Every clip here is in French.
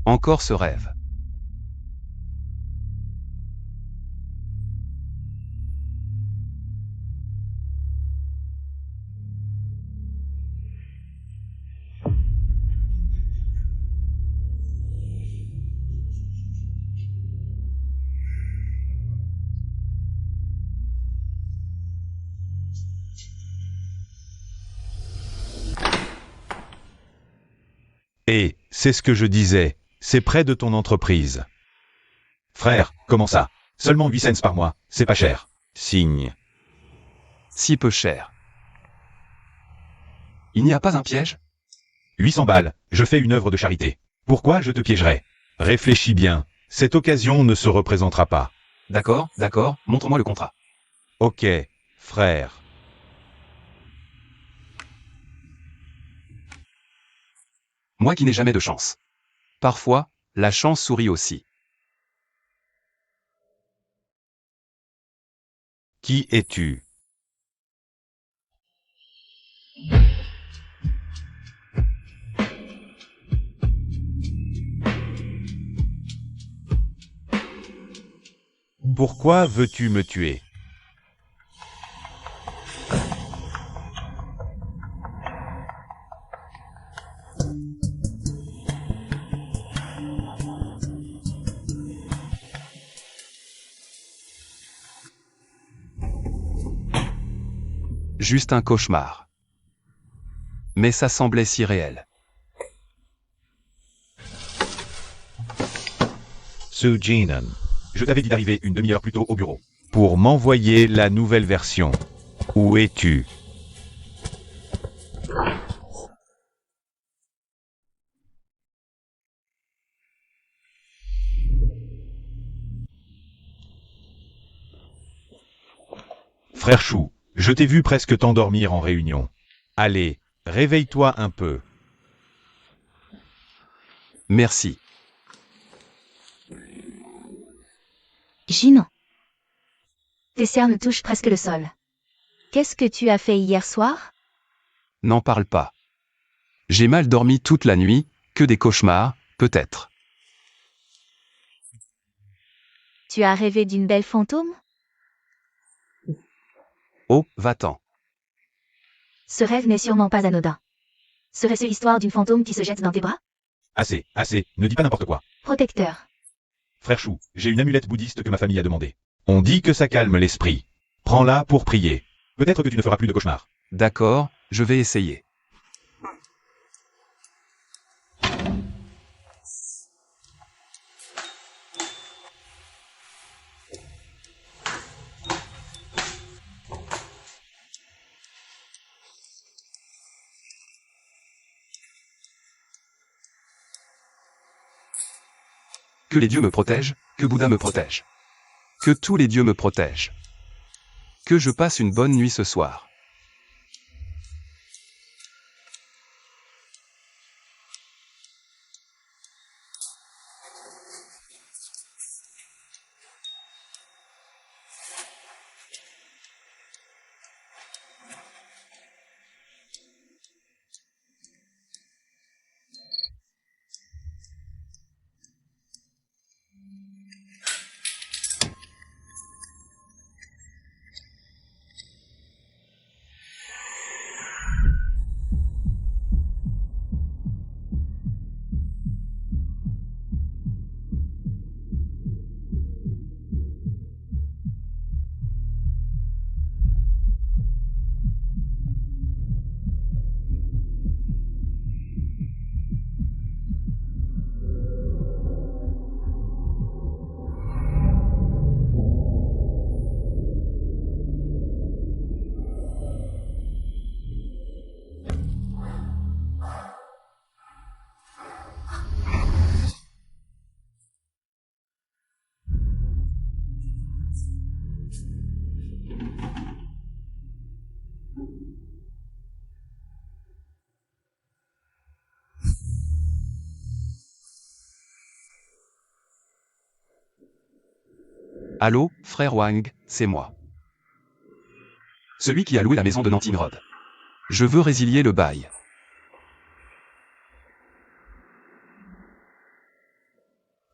Encore ce rêve. Et, c'est ce que je disais, c'est près de ton entreprise. Frère, comment ça? Seulement 8 cents par mois, c'est pas cher. Signe. Si peu cher. Il n'y a pas un piège? 800 balles, je fais une œuvre de charité. Pourquoi je te piégerais? Réfléchis bien, cette occasion ne se représentera pas. D'accord, montre-moi le contrat. Ok, frère. Moi qui n'ai jamais de chance. Parfois, la chance sourit aussi. Qui es-tu? Pourquoi veux-tu me tuer? Juste un cauchemar. Mais ça semblait si réel. Sujinan. Je t'avais dit d'arriver une demi-heure plus tôt au bureau. Pour m'envoyer la nouvelle version. Où es-tu? Frère Chou, je t'ai vu presque t'endormir en réunion. Allez, réveille-toi un peu. Merci. Junon. Tes cernes touchent presque le sol. Qu'est-ce que tu as fait hier soir? N'en parle pas. J'ai mal dormi toute la nuit, que des cauchemars, peut-être. Tu as rêvé d'une belle fantôme? Oh, va-t'en. Ce rêve n'est sûrement pas anodin. Serait-ce l'histoire d'une fantôme qui se jette dans tes bras? Assez, ne dis pas n'importe quoi. Protecteur. Frère Chou, j'ai une amulette bouddhiste que ma famille a demandée. On dit que ça calme l'esprit. Prends-la pour prier. Peut-être que tu ne feras plus de cauchemars. D'accord, je vais essayer. Que les dieux me protègent, que Bouddha me protège. Que tous les dieux me protègent. Que je passe une bonne nuit ce soir. Allô, frère Wang, c'est moi. Celui qui a loué la maison de Nantimrod. Je veux résilier le bail.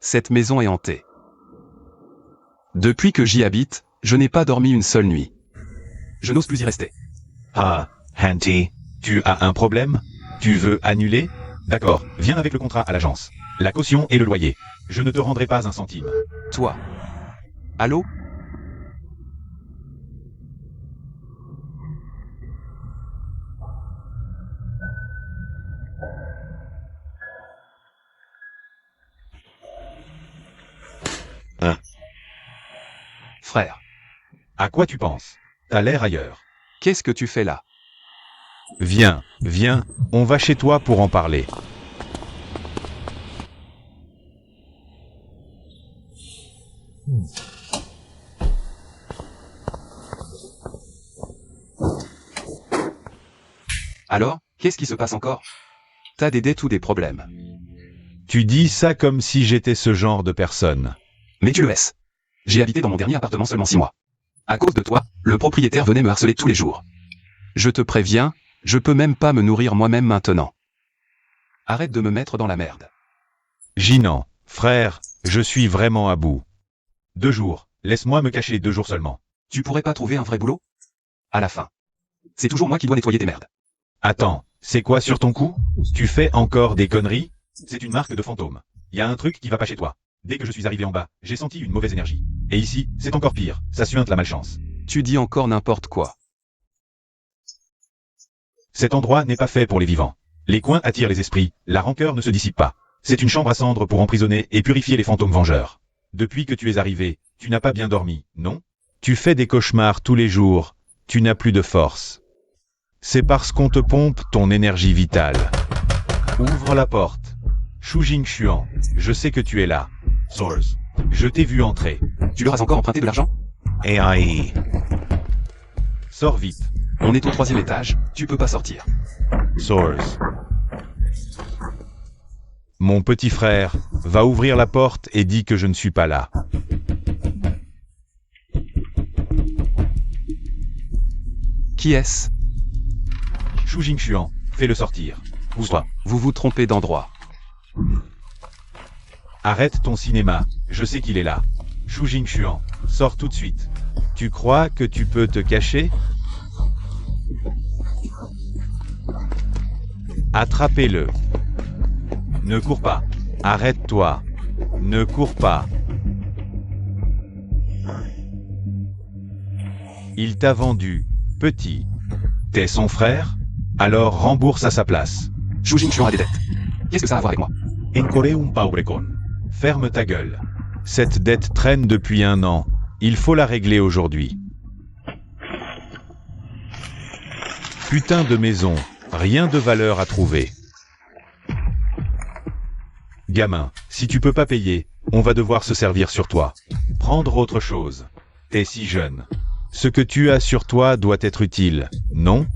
Cette maison est hantée. Depuis que j'y habite, je n'ai pas dormi une seule nuit. Je n'ose plus y rester. Ah, Hanty, tu as un problème? Tu veux annuler? D'accord, viens avec le contrat à l'agence. La caution et le loyer. Je ne te rendrai pas un centime. Toi. Allô? Frère, À quoi tu penses? T'as l'air ailleurs. qu'est-ce que tu fais là? Viens, viens, on va chez toi pour en parler. Alors, qu'est-ce qui se passe encore? T'as des dettes ou des problèmes? Tu dis ça comme si j'étais ce genre de personne. Mais tu le laisses. J'ai habité dans mon dernier appartement seulement 6 mois. À cause de toi, le propriétaire venait me harceler tous les jours. Je te préviens, je peux même pas me nourrir moi-même maintenant. Arrête de me mettre dans la merde. Jinan, frère, je suis vraiment à bout. 2 jours. Laisse-moi me cacher 2 jours seulement. Tu pourrais pas trouver un vrai boulot? À la fin. C'est toujours moi qui dois nettoyer tes merdes. Attends, c'est quoi sur ton cou? Tu fais encore des conneries? C'est une marque de fantôme. Y a un truc qui va pas chez toi. Dès que je suis arrivé en bas, j'ai senti une mauvaise énergie. Et ici, c'est encore pire, ça suinte la malchance. Tu dis encore n'importe quoi. Cet endroit n'est pas fait pour les vivants. Les coins attirent les esprits, la rancœur ne se dissipe pas. C'est une chambre à cendres pour emprisonner et purifier les fantômes vengeurs. Depuis que tu es arrivé, tu n'as pas bien dormi, non? Tu fais des cauchemars tous les jours, tu n'as plus de force. C'est parce qu'on te pompe ton énergie vitale. Ouvre la porte. Shu Jingxuan, je sais que tu es là. Source. Je t'ai vu entrer. Tu leur as encore emprunté de l'argent? AI. Sors vite. On est au 3e étage, tu peux pas sortir. Source. Mon petit frère, va ouvrir la porte et dis que je ne suis pas là. Qui est-ce? Shu Jingxuan, fais-le sortir. Pousse-toi. Vous vous trompez d'endroit. Arrête ton cinéma, je sais qu'il est là. Shu Jingxuan, sors tout de suite. Tu crois que tu peux te cacher? Attrapez-le. Ne cours pas. Arrête-toi. Ne cours pas. Il t'a vendu, petit. T'es son frère? Alors rembourse à sa place. Shu Jingxuan a des dettes. Qu'est-ce que ça a à voir avec moi? Encore un paurecon. Ferme ta gueule. Cette dette traîne depuis 1 an. Il faut la régler aujourd'hui. Putain de maison. Rien de valeur à trouver. Gamin, si tu peux pas payer, on va devoir se servir sur toi. Prendre autre chose. T'es si jeune. Ce que tu as sur toi doit être utile, non?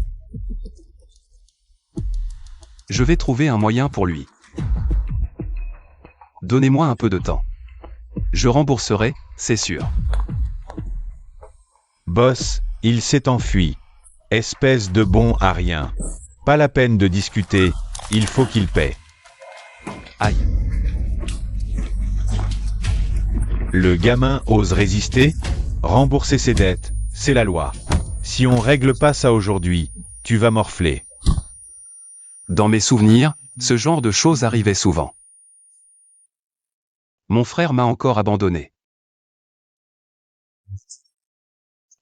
Je vais trouver un moyen pour lui. Donnez-moi un peu de temps. Je rembourserai, c'est sûr. Boss, il s'est enfui. Espèce de bon à rien. Pas la peine de discuter, il faut qu'il paie. Aïe. Le gamin ose résister? Rembourser ses dettes, c'est la loi. Si on règle pas ça aujourd'hui, tu vas morfler. Dans mes souvenirs, ce genre de choses arrivait souvent. Mon frère m'a encore abandonné.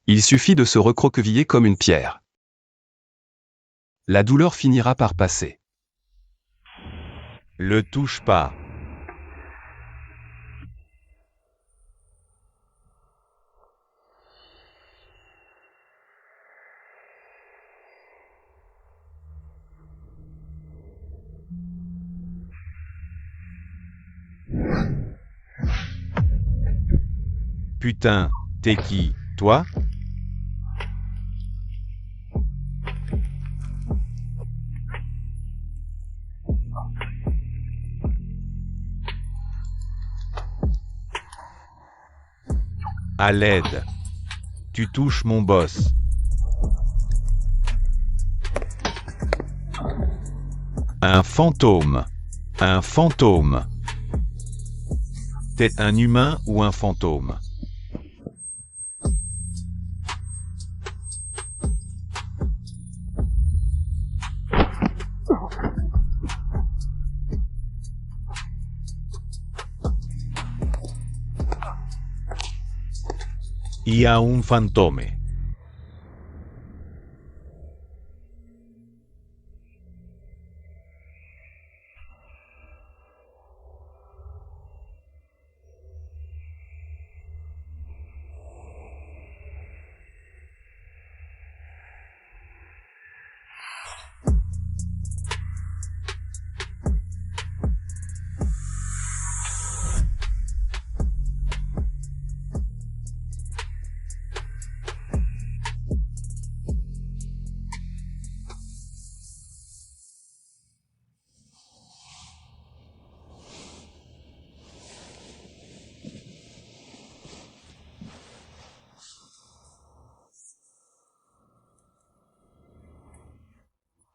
Il suffit de se recroqueviller comme une pierre. La douleur finira par passer. Le touche pas. Putain, t'es qui, toi? À l'aide. Tu touches mon boss. Un fantôme. Un fantôme. T'es un humain ou un fantôme? Y a un fantôme.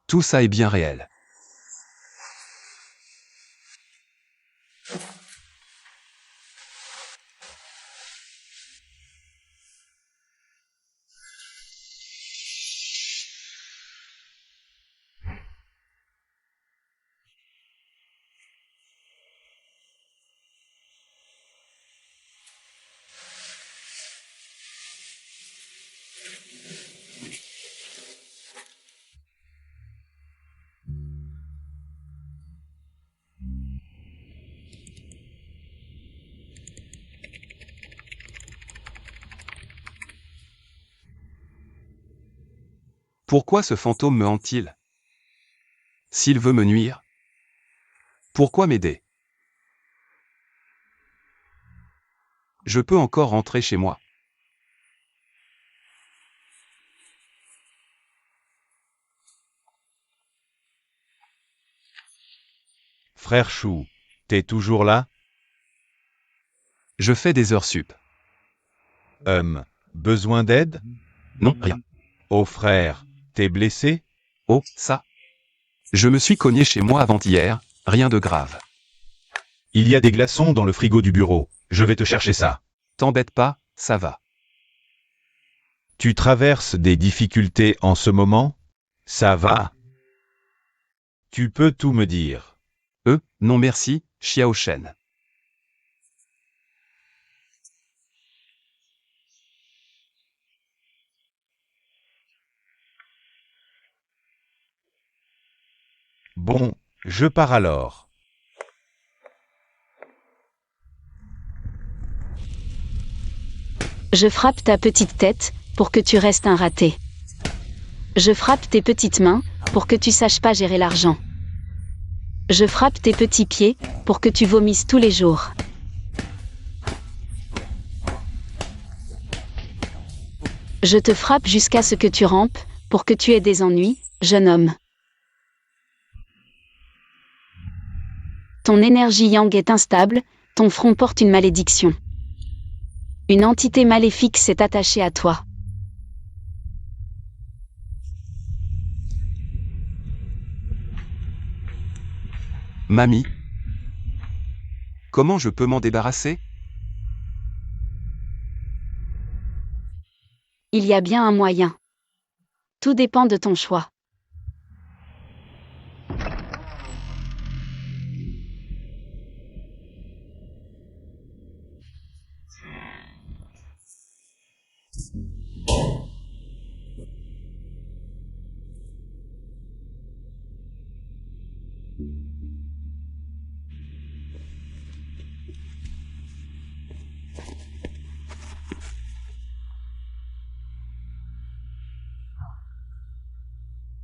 Tout ça est bien réel. Pourquoi ce fantôme me hante-t-il? S'il veut me nuire, pourquoi m'aider? Je peux encore rentrer chez moi. Frère Chou, t'es toujours là? Je fais des heures sup. Besoin d'aide? Non, rien. Oh frère, t'es blessé? Oh, ça. Je me suis cogné chez moi avant-hier, rien de grave. Il y a des glaçons dans le frigo du bureau, je vais te chercher ça. T'embête pas, ça va. Tu traverses des difficultés en ce moment? Ça va? Tu peux tout me dire. Non merci, Xiao Shen. Bon, je pars alors. Je frappe ta petite tête, pour que tu restes un raté. Je frappe tes petites mains, pour que tu saches pas gérer l'argent. Je frappe tes petits pieds, pour que tu vomisses tous les jours. Je te frappe jusqu'à ce que tu rampes, pour que tu aies des ennuis, jeune homme. Ton énergie yang est instable, ton front porte une malédiction. Une entité maléfique s'est attachée à toi. Mamie. Comment je peux m'en débarrasser? Il y a bien un moyen. Tout dépend de ton choix.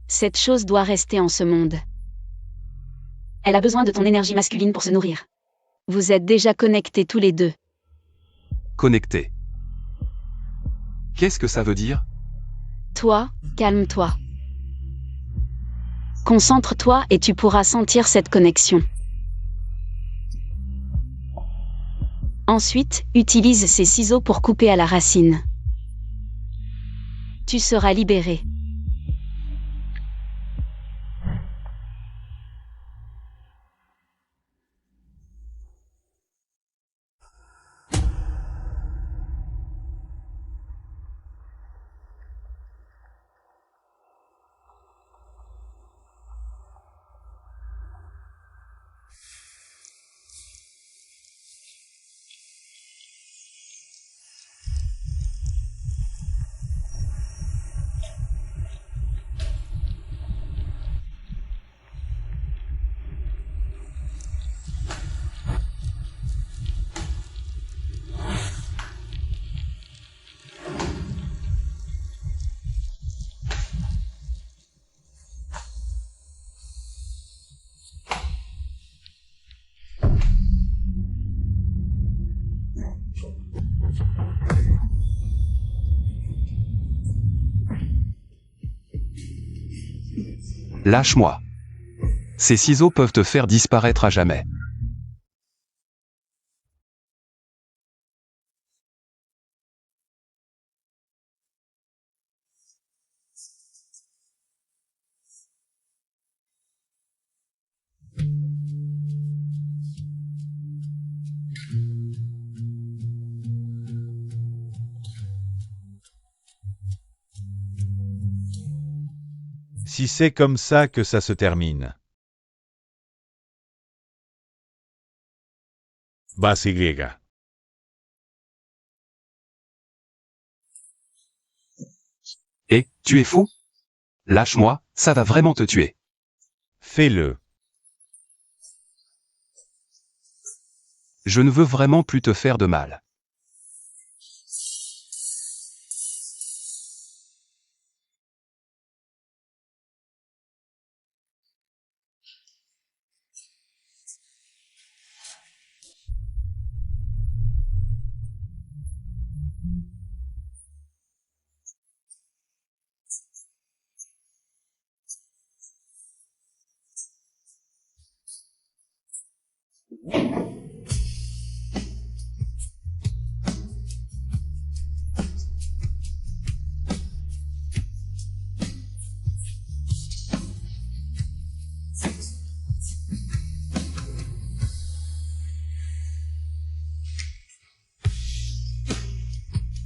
Cette chose doit rester en ce monde. Elle a besoin de ton énergie masculine pour se nourrir. Vous êtes déjà connectés tous les deux. Connecté. Qu'est-ce que ça veut dire? Toi, calme-toi. Concentre-toi et tu pourras sentir cette connexion. Ensuite, utilise ces ciseaux pour couper à la racine. Tu seras libéré. Lâche-moi. Ces ciseaux peuvent te faire disparaître à jamais. Si c'est comme ça que ça se termine. Base griega. Et, tu es fou? Lâche-moi, ça va vraiment te tuer. Fais-le. Je ne veux vraiment plus te faire de mal.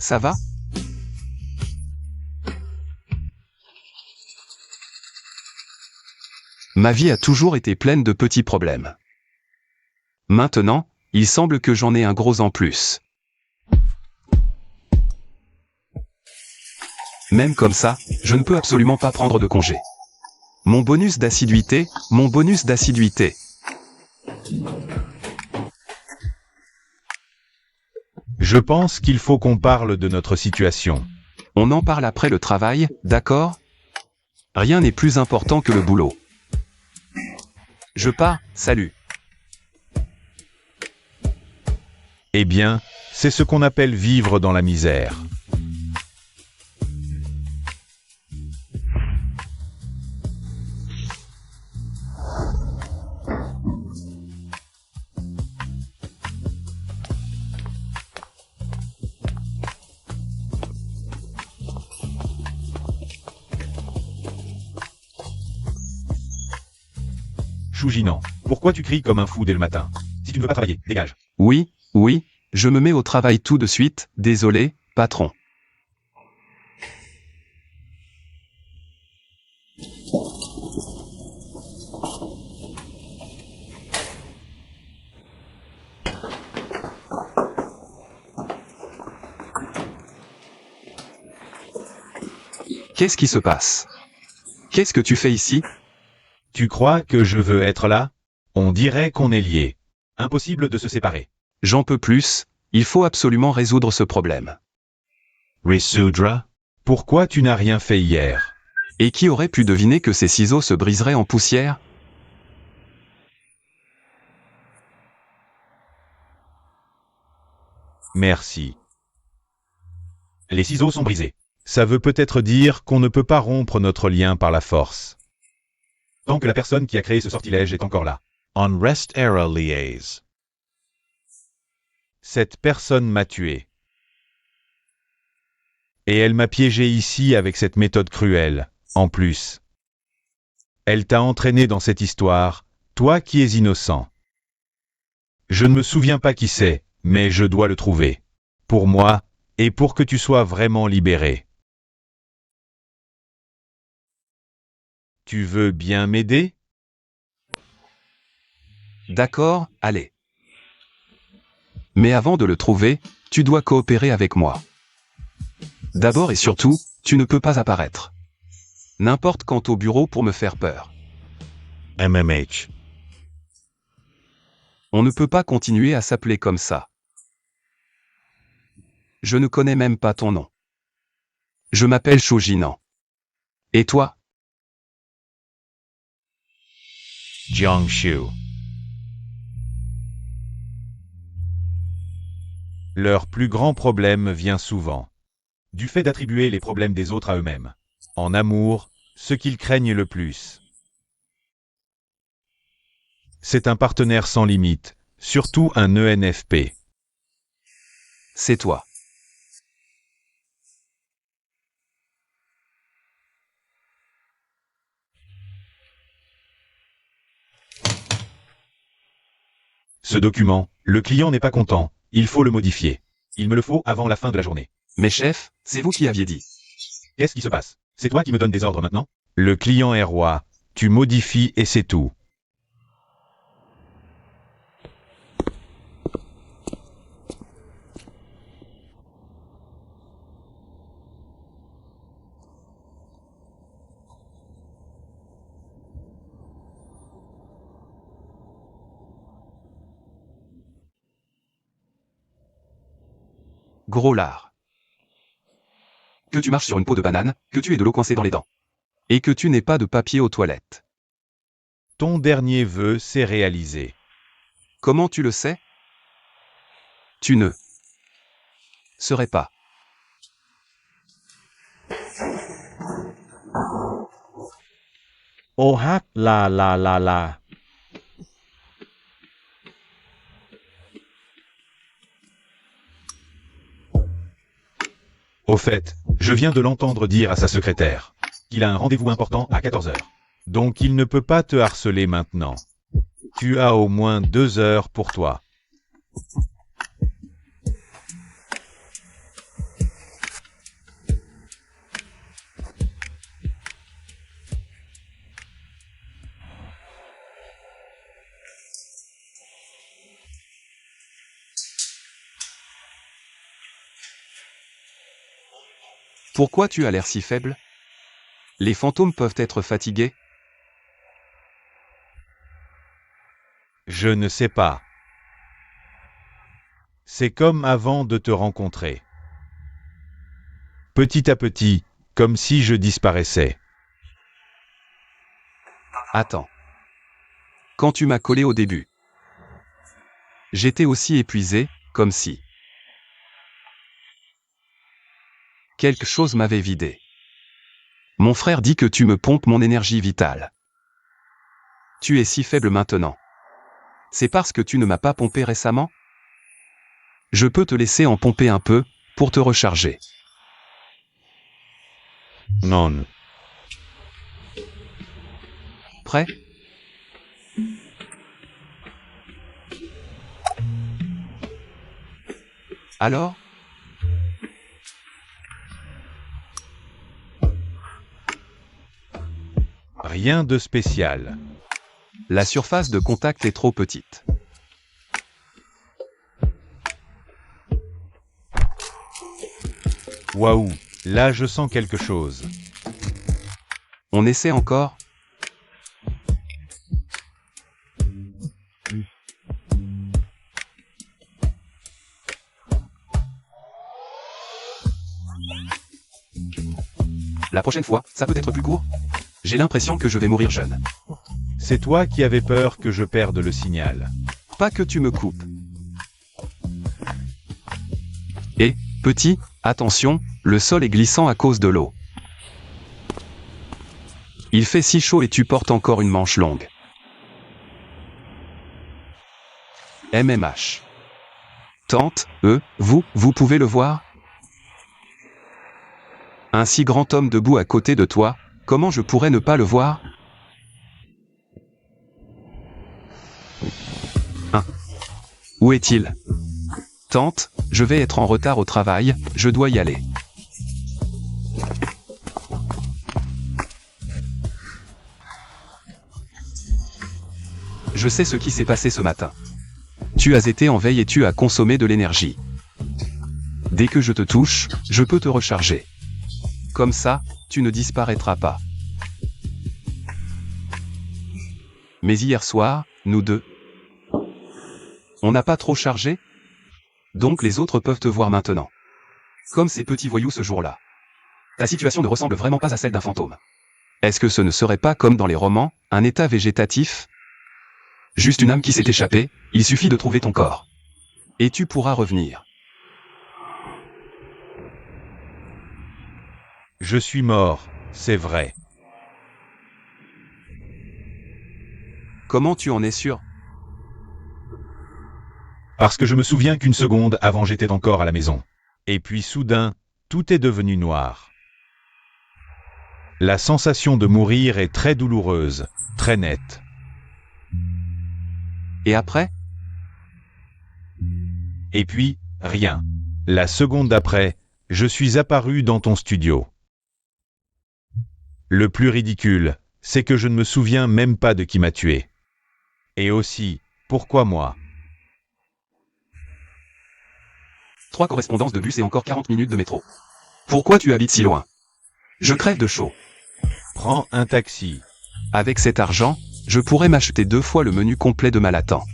Ça va? Ma vie a toujours été pleine de petits problèmes. Maintenant, il semble que j'en ai un gros en plus. Même comme ça, je ne peux absolument pas prendre de congé. Mon bonus d'assiduité, mon bonus d'assiduité. Je pense qu'il faut qu'on parle de notre situation. On en parle après le travail, d'accord? Rien n'est plus important que le boulot. Je pars, salut. Eh bien, c'est ce qu'on appelle vivre dans la misère. Chouginant, pourquoi tu cries comme un fou dès le matin? Si tu ne veux pas travailler, dégage. Oui, je me mets au travail tout de suite, désolé, patron. Qu'est-ce qui se passe? Qu'est-ce que tu fais ici? Tu crois que je veux être là? On dirait qu'on est liés. Impossible de se séparer. J'en peux plus, il faut absolument résoudre ce problème. Risudra? Pourquoi tu n'as rien fait hier? Et qui aurait pu deviner que ces ciseaux se briseraient en poussière? Merci. Les ciseaux sont brisés. Ça veut peut-être dire qu'on ne peut pas rompre notre lien par la force. Tant que la personne qui a créé ce sortilège est encore là. On rest era liaise. Cette personne m'a tué. Et elle m'a piégé ici avec cette méthode cruelle, en plus. Elle t'a entraîné dans cette histoire, toi qui es innocent. Je ne me souviens pas qui c'est, mais je dois le trouver. Pour moi, et pour que tu sois vraiment libéré. Tu veux bien m'aider? D'accord, allez. Mais avant de le trouver, tu dois coopérer avec moi. D'abord et surtout, tu ne peux pas apparaître. N'importe quand au bureau pour me faire peur. MMH. On ne peut pas continuer à s'appeler comme ça. Je ne connais même pas ton nom. Je m'appelle Chouginant. Et toi? Jiangshu. Leur plus grand problème vient souvent du fait d'attribuer les problèmes des autres à eux-mêmes. En amour, ce qu'ils craignent le plus, C'est un partenaire sans limite, surtout un ENFP. C'est toi. Ce document, le client n'est pas content, il faut le modifier. Il me le faut avant la fin de la journée. Mais chef, c'est vous qui aviez dit. Qu'est-ce qui se passe? C'est toi qui me donnes des ordres maintenant? Le client est roi, tu modifies et c'est tout. Gros lard. Que tu marches sur une peau de banane, que tu aies de l'eau coincée dans les dents. Et que tu n'aies pas de papier aux toilettes. Ton dernier vœu s'est réalisé. Comment tu le sais? Tu ne serais pas. Ô hát là. Au fait, je viens de l'entendre dire à sa secrétaire qu'il a un rendez-vous important à 14 heures. Donc il ne peut pas te harceler maintenant. Tu as au moins 2 heures pour toi. Pourquoi tu as l'air si faible? Les fantômes peuvent être fatigués? Je ne sais pas. C'est comme avant de te rencontrer. Petit à petit, comme si je disparaissais. Attends. Quand tu m'as collé au début, j'étais aussi épuisé, comme si quelque chose m'avait vidé. Mon frère dit que tu me pompes mon énergie vitale. Tu es si faible maintenant. C'est parce que tu ne m'as pas pompé récemment? Je peux te laisser en pomper un peu, pour te recharger. Non. Prêt? Alors? Rien de spécial. La surface de contact est trop petite. Waouh, là je sens quelque chose. On essaie encore? La prochaine fois, ça peut être plus court? J'ai l'impression que je vais mourir jeune. C'est toi qui avais peur que je perde le signal. Pas que tu me coupes. Et, petit, attention, le sol est glissant à cause de l'eau. Il fait si chaud et tu portes encore une manche longue. MMH. Tante, vous pouvez le voir? Un si grand homme debout à côté de toi, comment je pourrais ne pas le voir? Où est-il? Tante, je vais être en retard au travail, je dois y aller. Je sais ce qui s'est passé ce matin. Tu as été en veille et tu as consommé de l'énergie. Dès que je te touche, je peux te recharger. Comme ça, tu ne disparaîtras pas. Mais hier soir, nous deux, on n'a pas trop chargé? Donc les autres peuvent te voir maintenant. Comme ces petits voyous ce jour-là. Ta situation ne ressemble vraiment pas à celle d'un fantôme. Est-ce que ce ne serait pas comme dans les romans, un état végétatif? Juste une âme qui s'est échappée, il suffit de trouver ton corps. Et tu pourras revenir. Je suis mort, c'est vrai. Comment tu en es sûr? Parce que je me souviens qu'une seconde avant j'étais encore à la maison. Et puis soudain, tout est devenu noir. La sensation de mourir est très douloureuse, très nette. Et après? Et puis, rien. La seconde d'après, je suis apparu dans ton studio. Le plus ridicule, c'est que je ne me souviens même pas de qui m'a tué. Et aussi, pourquoi moi? 3 correspondances de bus et encore 40 minutes de métro. Pourquoi tu habites si loin? Je crève de chaud. Prends un taxi. Avec cet argent, je pourrais m'acheter 2 fois le menu complet de Malatan.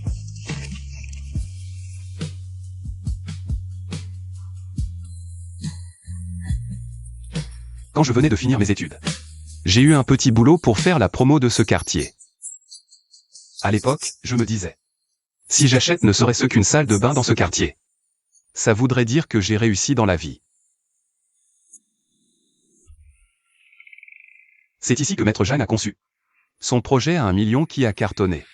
Quand je venais de finir mes études, j'ai eu un petit boulot pour faire la promo de ce quartier. À l'époque, je me disais, si j'achète ne serait-ce qu'une salle de bain dans ce quartier, ça voudrait dire que j'ai réussi dans la vie. C'est ici que Maître Jeanne a conçu son projet à 1 million qui a cartonné.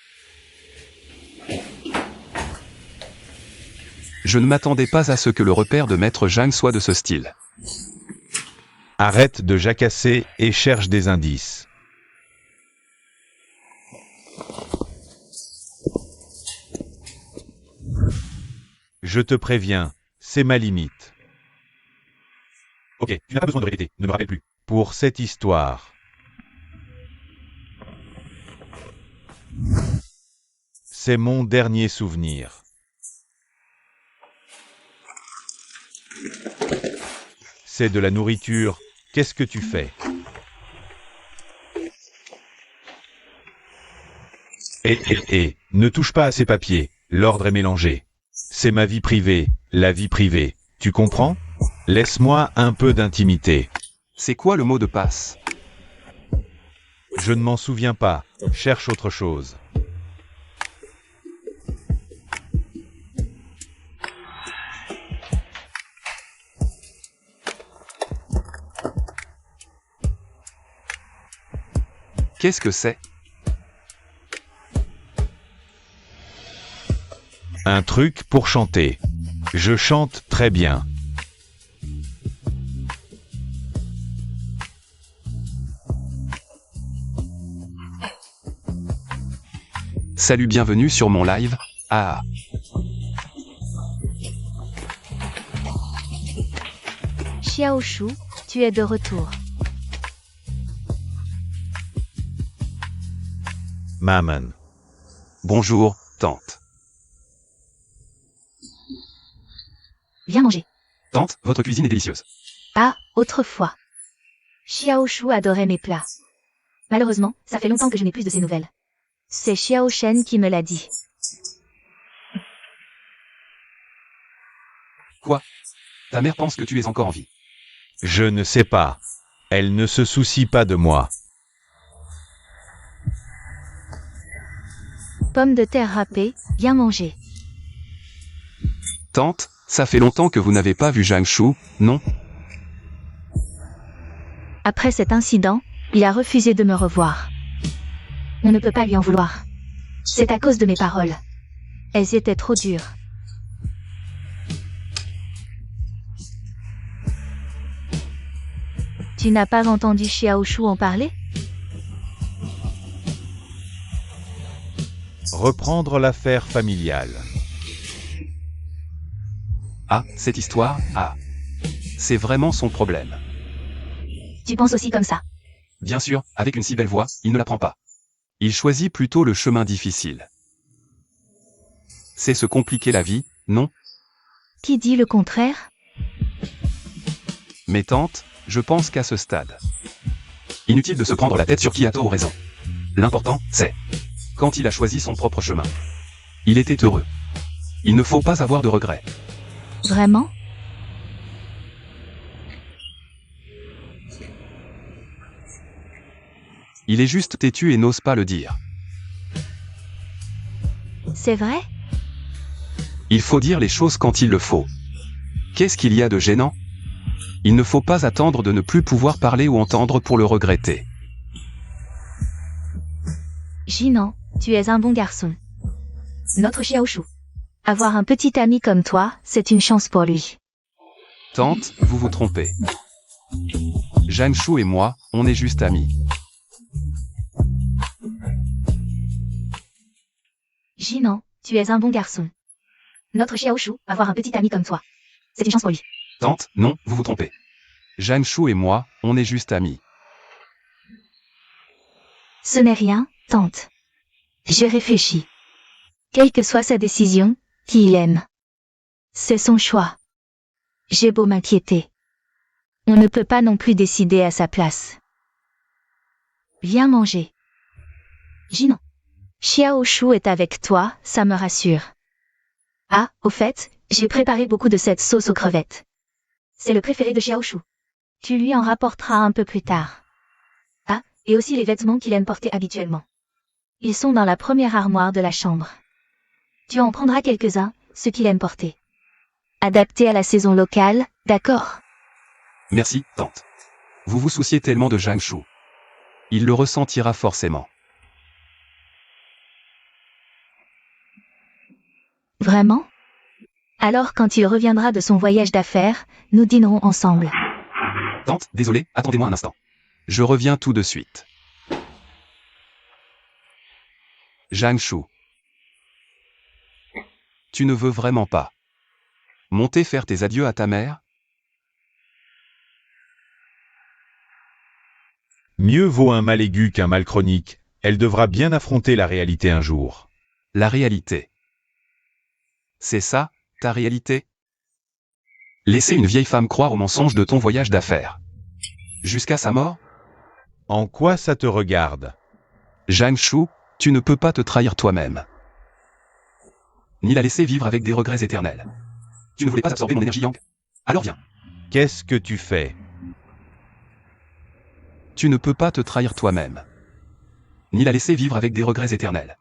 Je ne m'attendais pas à ce que le repère de Maître Jeanne soit de ce style. Arrête de jacasser et cherche des indices. Je te préviens, c'est ma limite. Ok, tu n'as pas besoin de répéter, ne me rappelle plus. Pour cette histoire. C'est mon dernier souvenir. C'est de la nourriture. Qu'est-ce que tu fais? Ne touche pas à ces papiers. L'ordre est mélangé. C'est ma vie privée, la vie privée. Tu comprends? Laisse-moi un peu d'intimité. C'est quoi le mot de passe? Je ne m'en souviens pas. Cherche autre chose. Qu'est-ce que c'est? Un truc pour chanter. Je chante très bien. Salut, bienvenue sur mon live. Ah. Xiaoshu, tu es de retour. Maman. Bonjour, tante. Viens manger. Tante, votre cuisine est délicieuse. Ah, autrefois. Xiaoshu adorait mes plats. Malheureusement, ça fait longtemps que je n'ai plus de ses nouvelles. C'est Xiao Shen qui me l'a dit. Quoi? Ta mère pense que tu es encore en vie. Je ne sais pas. Elle ne se soucie pas de moi. Pommes de terre râpées, viens manger. Tante, ça fait longtemps que vous n'avez pas vu Zhang Shu, non? Après cet incident, il a refusé de me revoir. On ne peut pas lui en vouloir. C'est à cause de mes paroles. Elles étaient trop dures. Tu n'as pas entendu Xiaoshu en parler? Reprendre l'affaire familiale. Ah, cette histoire, ah. C'est vraiment son problème. Tu penses aussi comme ça? Bien sûr, avec une si belle voix, il ne la prend pas. Il choisit plutôt le chemin difficile. C'est se compliquer la vie, non? Qui dit le contraire? Mais tante, je pense qu'à ce stade, inutile de se prendre la tête sur qui a tort ou raison. L'important, c'est quand il a choisi son propre chemin. Il était heureux. Il ne faut pas avoir de regrets. Vraiment? Il est juste têtu et n'ose pas le dire. C'est vrai? Il faut dire les choses quand il le faut. Qu'est-ce qu'il y a de gênant? Il ne faut pas attendre de ne plus pouvoir parler ou entendre pour le regretter. Jinan, tu es un bon garçon. Notre Xiaoshu. Avoir un petit ami comme toi, c'est une chance pour lui. Tante, vous vous trompez. Zhangshu et moi, on est juste amis. Jinan, tu es un bon garçon. Notre Xiaoshu, avoir un petit ami comme toi. C'est une chance pour lui. Tante, non, vous vous trompez. Zhangshu et moi, on est juste amis. Ce n'est rien, tante. Je réfléchis. Quelle que soit sa décision, qui il aime. C'est son choix. J'ai beau m'inquiéter. On ne peut pas non plus décider à sa place. Viens manger. Jinan. Xiaoshu est avec toi, ça me rassure. Ah, au fait, j'ai préparé beaucoup de cette sauce aux crevettes. C'est le préféré de Xiaoshu. Tu lui en rapporteras un peu plus tard. Ah, et aussi les vêtements qu'il aime porter habituellement. Ils sont dans la première armoire de la chambre. Tu en prendras quelques-uns, ce qu'il aime porter. Adaptés à la saison locale, d'accord? Merci, tante. Vous vous souciez tellement de Zhangshu. Il le ressentira forcément. Vraiment? Alors quand il reviendra de son voyage d'affaires, nous dînerons ensemble. Tante, désolé, attendez-moi un instant. Je reviens tout de suite. Zhangshu. Tu ne veux vraiment pas monter faire tes adieux à ta mère? Mieux vaut un mal aigu qu'un mal chronique, elle devra bien affronter la réalité un jour. La réalité. C'est ça, ta réalité? Laisser une vieille femme croire au mensonge de ton voyage d'affaires. Jusqu'à sa mort? En quoi ça te regarde? Zhangshu, tu ne peux pas te trahir toi-même. Ni la laisser vivre avec des regrets éternels. Tu ne voulais pas absorber mon énergie yang? Alors viens. Qu'est-ce que tu fais? Tu ne peux pas te trahir toi-même. Ni la laisser vivre avec des regrets éternels.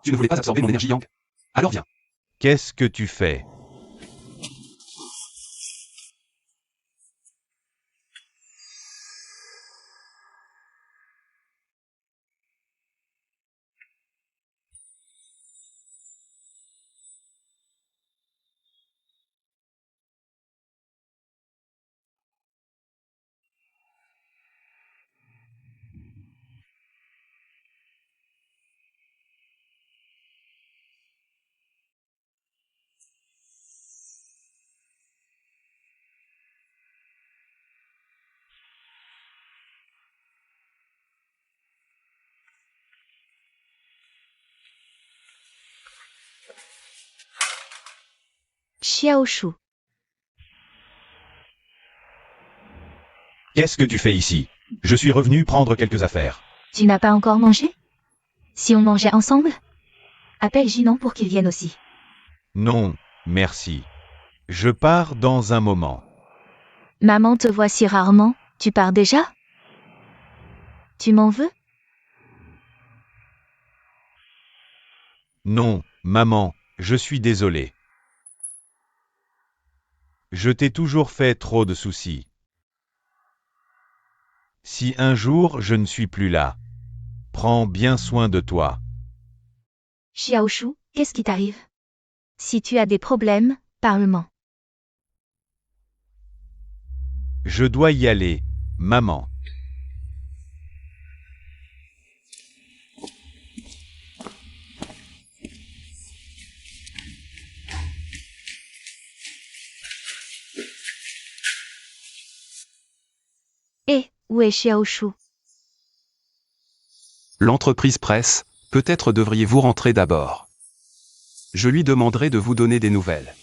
Tu ne voulais pas absorber mon énergie yang? Alors viens. Qu'est-ce que tu fais? Xiaoshu. Qu'est-ce que tu fais ici? Je suis revenu prendre quelques affaires. Tu n'as pas encore mangé? Si on mangeait ensemble? Appelle Jinan pour qu'il vienne aussi. Non, merci. Je pars dans un moment. Maman te voit si rarement, tu pars déjà? Tu m'en veux? Non, maman, je suis désolé. Je t'ai toujours fait trop de soucis. Si un jour je ne suis plus là, prends bien soin de toi. Xiaoshu, qu'est-ce qui t'arrive? Si tu as des problèmes, parle-moi. Je dois y aller, maman. Eh, où est Xiaoshu? L'entreprise presse, peut-être devriez-vous rentrer d'abord. Je lui demanderai de vous donner des nouvelles.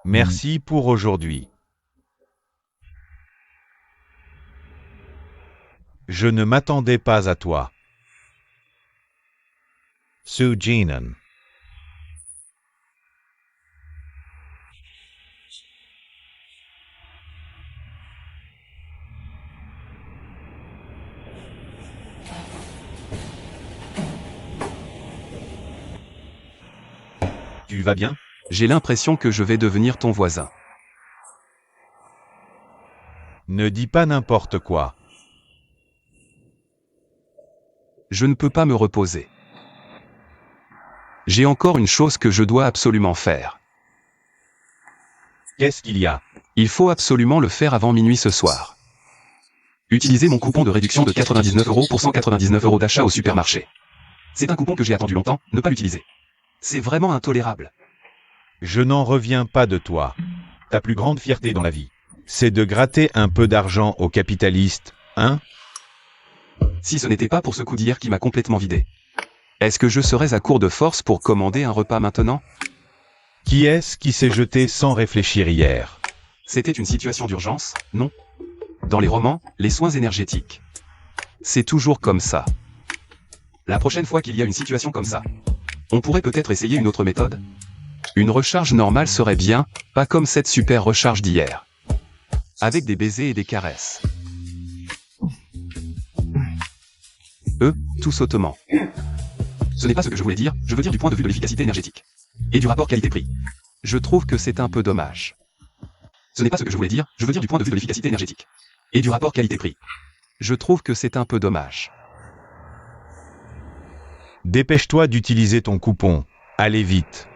Merci pour aujourd'hui. Je ne m'attendais pas à toi. Su Jinan. Tu vas bien? J'ai l'impression que je vais devenir ton voisin. Ne dis pas n'importe quoi. Je ne peux pas me reposer. J'ai encore une chose que je dois absolument faire. Qu'est-ce qu'il y a? Il faut absolument le faire avant minuit ce soir. Utilisez mon coupon de réduction de 99 € pour 199 € d'achat au supermarché. C'est un coupon que j'ai attendu longtemps, ne pas l'utiliser. C'est vraiment intolérable. Je n'en reviens pas de toi. Ta plus grande fierté dans la vie. C'est de gratter un peu d'argent aux capitalistes, hein? Si ce n'était pas pour ce coup d'hier qui m'a complètement vidé. Est-ce que je serais à court de force pour commander un repas maintenant? Qui est-ce qui s'est jeté sans réfléchir hier? C'était une situation d'urgence, non? Dans les romans, les soins énergétiques. C'est toujours comme ça. La prochaine fois qu'il y a une situation comme ça, on pourrait peut-être essayer une autre méthode? Une recharge normale serait bien, pas comme cette super recharge d'hier. Avec des baisers et des caresses. Tout sautement. Ce n'est pas ce que je voulais dire, je veux dire du point de vue de l'efficacité énergétique. Et du rapport qualité-prix. Je trouve que c'est un peu dommage. Ce n'est pas ce que je voulais dire, je veux dire du point de vue de l'efficacité énergétique. Et du rapport qualité-prix. Je trouve que c'est un peu dommage. Dépêche-toi d'utiliser ton coupon. Allez vite.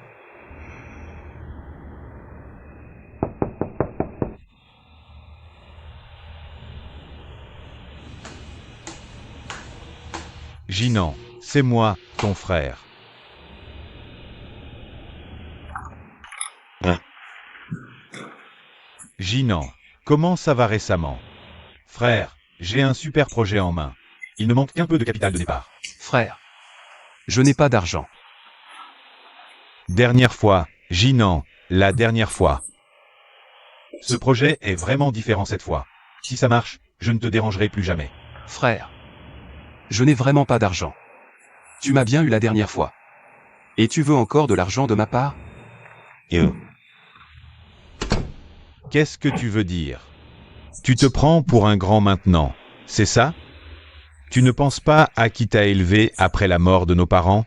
Jinan, c'est moi, ton frère. Jinan, comment ça va récemment? Frère, j'ai un super projet en main. Il ne manque qu'un peu de capital de départ. Frère. Je n'ai pas d'argent. Dernière fois, Jinan, la dernière fois. Ce projet est vraiment différent cette fois. Si ça marche, je ne te dérangerai plus jamais. Frère. Je n'ai vraiment pas d'argent. Tu m'as bien eu la dernière fois. Et tu veux encore de l'argent de ma part? Qu'est-ce que tu veux dire? Tu te prends pour un grand maintenant, c'est ça? Tu ne penses pas à qui t'a élevé après la mort de nos parents?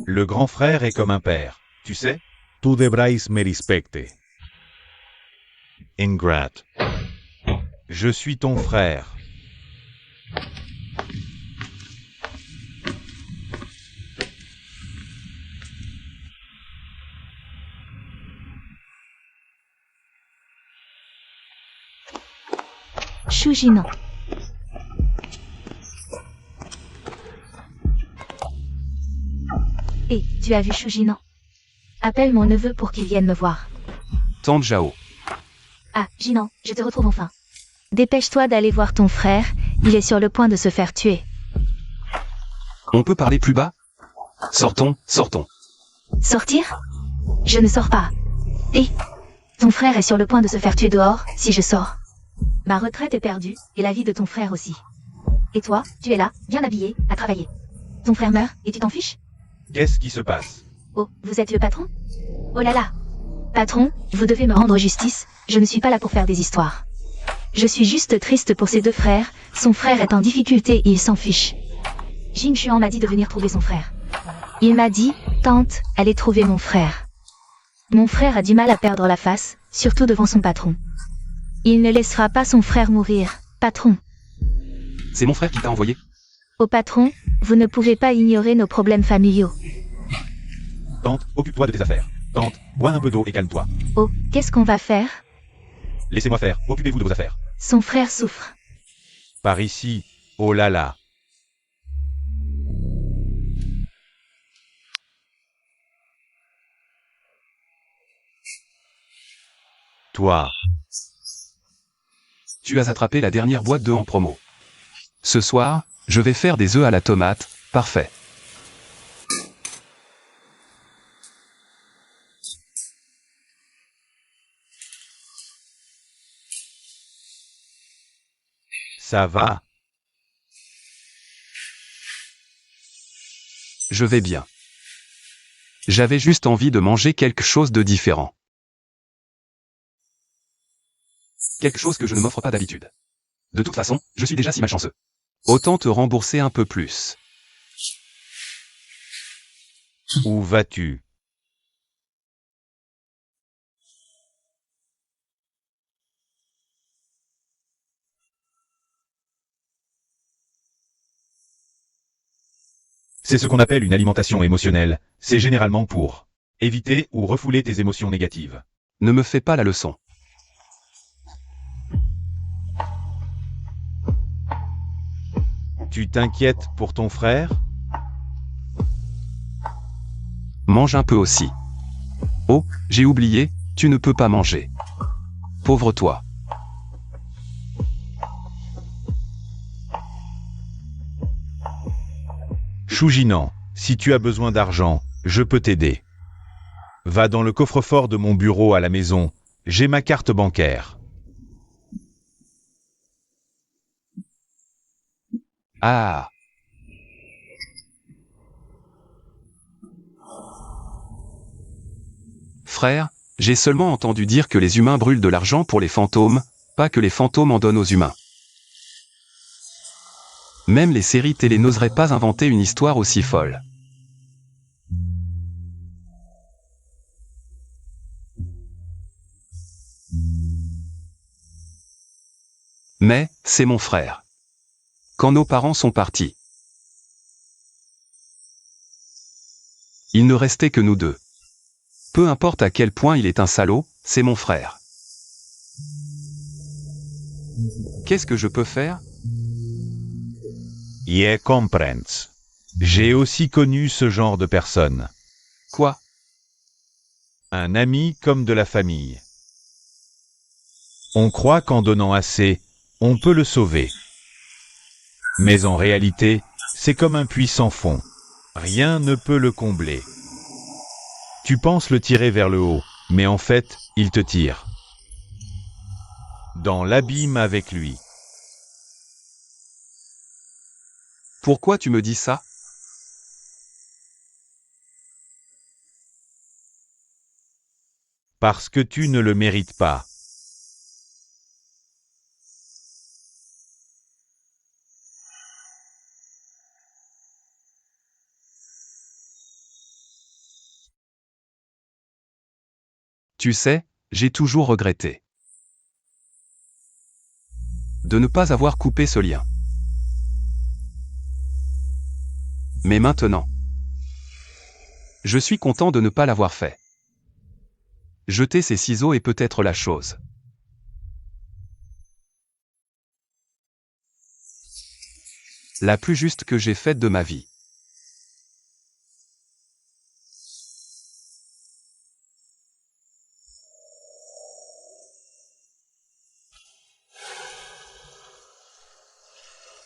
Le grand frère est comme un père, tu sais? Tu devrais me respecter. Ingrate. Je suis ton frère. Shujinan. Hé, tu as vu Shujinan? Appelle mon neveu pour qu'il vienne me voir. Tante Jao. Ah, Jinan, je te retrouve enfin. Dépêche-toi d'aller voir ton frère, il est sur le point de se faire tuer. On peut parler plus bas? Sortons, sortons. Sortir? Je ne sors pas. Hé, ton frère est sur le point de se faire tuer dehors, si je sors. Ma retraite est perdue, et la vie de ton frère aussi. Et toi, tu es là, bien habillé, à travailler. Ton frère meurt, et tu t'en fiches? Qu'est-ce qui se passe? Oh, vous êtes le patron? Oh là là! Patron, vous devez me rendre justice, je ne suis pas là pour faire des histoires. Je suis juste triste pour ses deux frères, son frère est en difficulté et il s'en fiche. Jing Xuan m'a dit de venir trouver son frère. Il m'a dit, tante, allez trouver mon frère. Mon frère a du mal à perdre la face, surtout devant son patron. Il ne laissera pas son frère mourir, patron. C'est mon frère qui t'a envoyé? Au patron, vous ne pouvez pas ignorer nos problèmes familiaux. Tante, occupe-toi de tes affaires. Tante, bois un peu d'eau et calme-toi. Oh, qu'est-ce qu'on va faire? Laissez-moi faire, occupez-vous de vos affaires. Son frère souffre. Par ici, oh là là. Toi, Tu as attrapé la dernière boîte d'œufs en promo. Ce soir, je vais faire des œufs à la tomate, parfait. ça va? Je vais bien. J'avais juste envie de manger quelque chose de différent. Quelque chose que je ne m'offre pas d'habitude. De toute façon, je suis déjà si malchanceux. Autant te rembourser un peu plus. Où vas-tu? C'est ce qu'on appelle une alimentation émotionnelle. C'est généralement pour éviter ou refouler tes émotions négatives. Ne me fais pas la leçon. Tu t'inquiètes pour ton frère? Mange un peu aussi. Oh, j'ai oublié, tu ne peux pas manger. Pauvre toi. Choujinan, si tu as besoin d'argent, je peux t'aider. Va dans le coffre-fort de mon bureau à la maison, j'ai ma carte bancaire. Ah. Frère, j'ai seulement entendu dire que les humains brûlent de l'argent pour les fantômes, pas que les fantômes en donnent aux humains. Même les séries télé n'oseraient pas inventer une histoire aussi folle. Mais, c'est mon frère. Quand nos parents sont partis, il ne restait que nous deux. Peu importe à quel point il est un salaud, c'est mon frère. Qu'est-ce que je peux faire? Je comprends. J'ai aussi connu ce genre de personne. Quoi? Un ami comme de la famille. On croit qu'en donnant assez, on peut le sauver. Mais en réalité, c'est comme un puits sans fond. Rien ne peut le combler. Tu penses le tirer vers le haut, mais en fait, il te tire. Dans l'abîme avec lui. Pourquoi tu me dis ça? Parce que tu ne le mérites pas. Tu sais, j'ai toujours regretté de ne pas avoir coupé ce lien. Mais maintenant, je suis content de ne pas l'avoir fait. Jeter ces ciseaux est peut-être la chose la plus juste que j'ai faite de ma vie.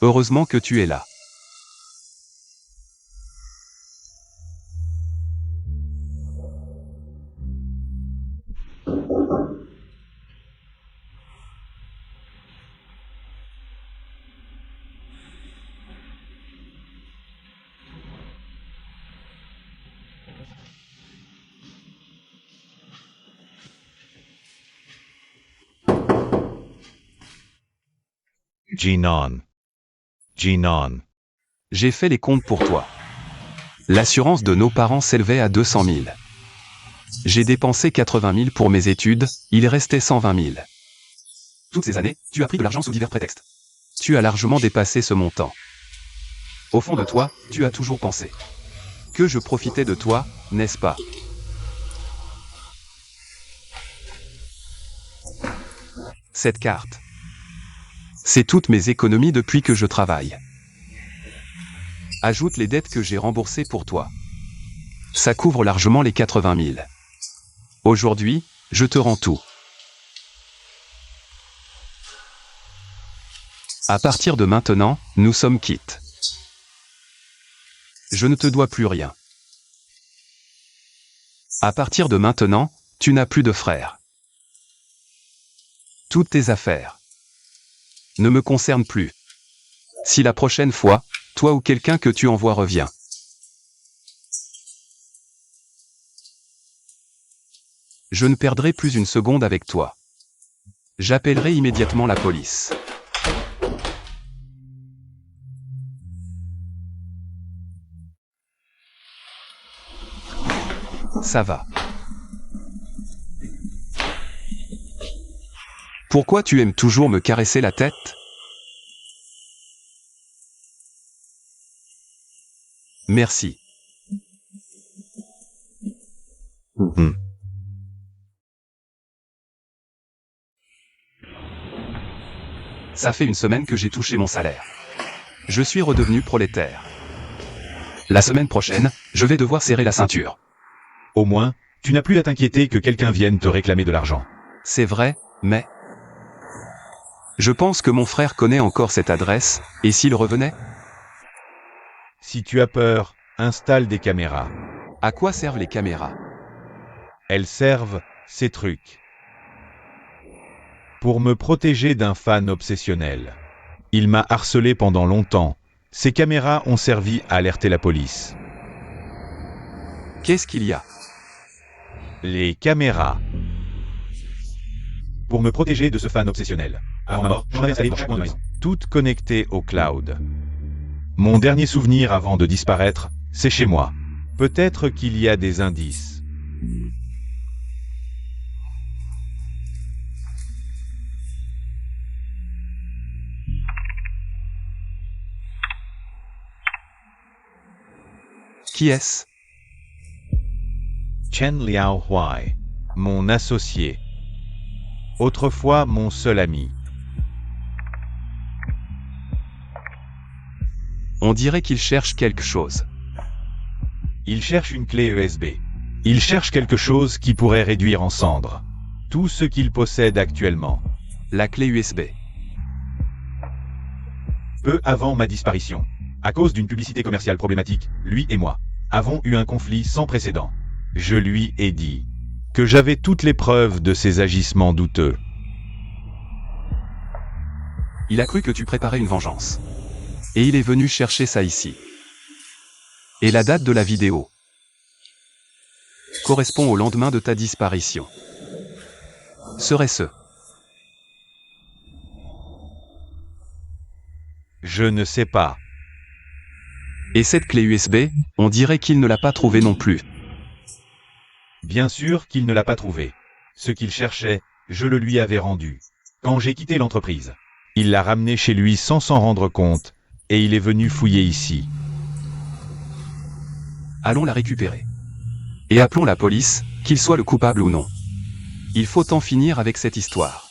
Heureusement que tu es là. Jinan. Jinan. J'ai fait les comptes pour toi. L'assurance de nos parents s'élevait à 200 000. J'ai dépensé 80 000 pour mes études, il restait 120 000. Toutes ces années, tu as pris de l'argent sous divers prétextes. Tu as largement dépassé ce montant. Au fond de toi, tu as toujours pensé que je profitais de toi, n'est-ce pas? Cette carte, c'est toutes mes économies depuis que je travaille. Ajoute les dettes que j'ai remboursées pour toi. Ça couvre largement les 80 000. Aujourd'hui, je te rends tout. À partir de maintenant, nous sommes quittes. Je ne te dois plus rien. À partir de maintenant, tu n'as plus de frère. Toutes tes affaires ne me concernent plus. Si la prochaine fois, toi ou quelqu'un que tu envoies revient, je ne perdrai plus une seconde avec toi. J'appellerai immédiatement la police. Ça va. Pourquoi tu aimes toujours me caresser la tête? Merci. Ça fait une semaine que j'ai touché mon salaire. Je suis redevenu prolétaire. La semaine prochaine, je vais devoir serrer la ceinture. Au moins, tu n'as plus à t'inquiéter que quelqu'un vienne te réclamer de l'argent. C'est vrai, mais... Je pense que mon frère connaît encore cette adresse, et s'il revenait? Si tu as peur, installe des caméras. À quoi servent les caméras? Elles servent, ces trucs, pour me protéger d'un fan obsessionnel. Il m'a harcelé pendant longtemps. Ces caméras ont servi à alerter la police. Qu'est-ce qu'il y a? Les caméras. Pour me protéger de ce fan obsessionnel. Avant ma mort, j'en avais installé dans chaque coin de la maison. Toutes connectées au cloud. Mon dernier souvenir avant de disparaître, c'est chez moi. Peut-être qu'il y a des indices. Qui est-ce? Chen Liao Huai, mon associé. Autrefois mon seul ami. On dirait qu'il cherche quelque chose. Il cherche une clé USB. Il cherche quelque chose qui pourrait réduire en cendres tout ce qu'il possède actuellement. La clé USB. Peu avant ma disparition, à cause d'une publicité commerciale problématique, lui et moi avons eu un conflit sans précédent. Je lui ai dit que j'avais toutes les preuves de ses agissements douteux. Il a cru que tu préparais une vengeance. Et il est venu chercher ça ici. Et la date de la vidéo correspond au lendemain de ta disparition. Serait-ce? Je ne sais pas. Et cette clé USB, on dirait qu'il ne l'a pas trouvée non plus. Bien sûr qu'il ne l'a pas trouvée. Ce qu'il cherchait, je le lui avais rendu. Quand j'ai quitté l'entreprise, il l'a ramené chez lui sans s'en rendre compte, et il est venu fouiller ici. Allons la récupérer. Et appelons la police, qu'il soit le coupable ou non. Il faut en finir avec cette histoire.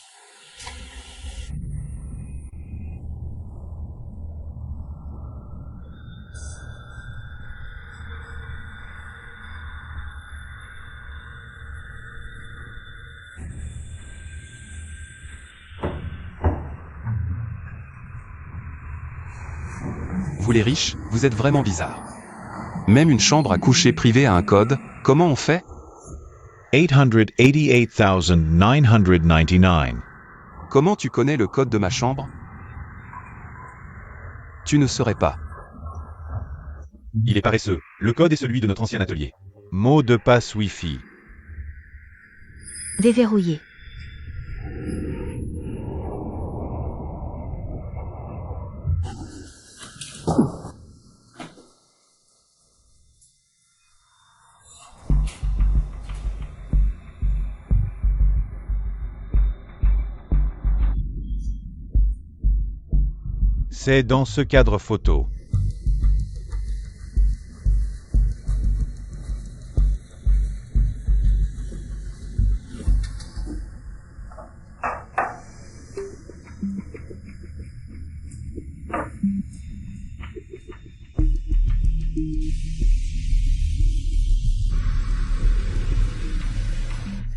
Vous les riches, vous êtes vraiment bizarres. Même une chambre à coucher privée a un code, comment on fait? 888,999. Comment tu connais le code de ma chambre? Tu ne saurais pas. Il est paresseux. Le code est celui de notre ancien atelier. Mot de passe Wi-Fi. Déverrouillé. C'est dans ce cadre photo.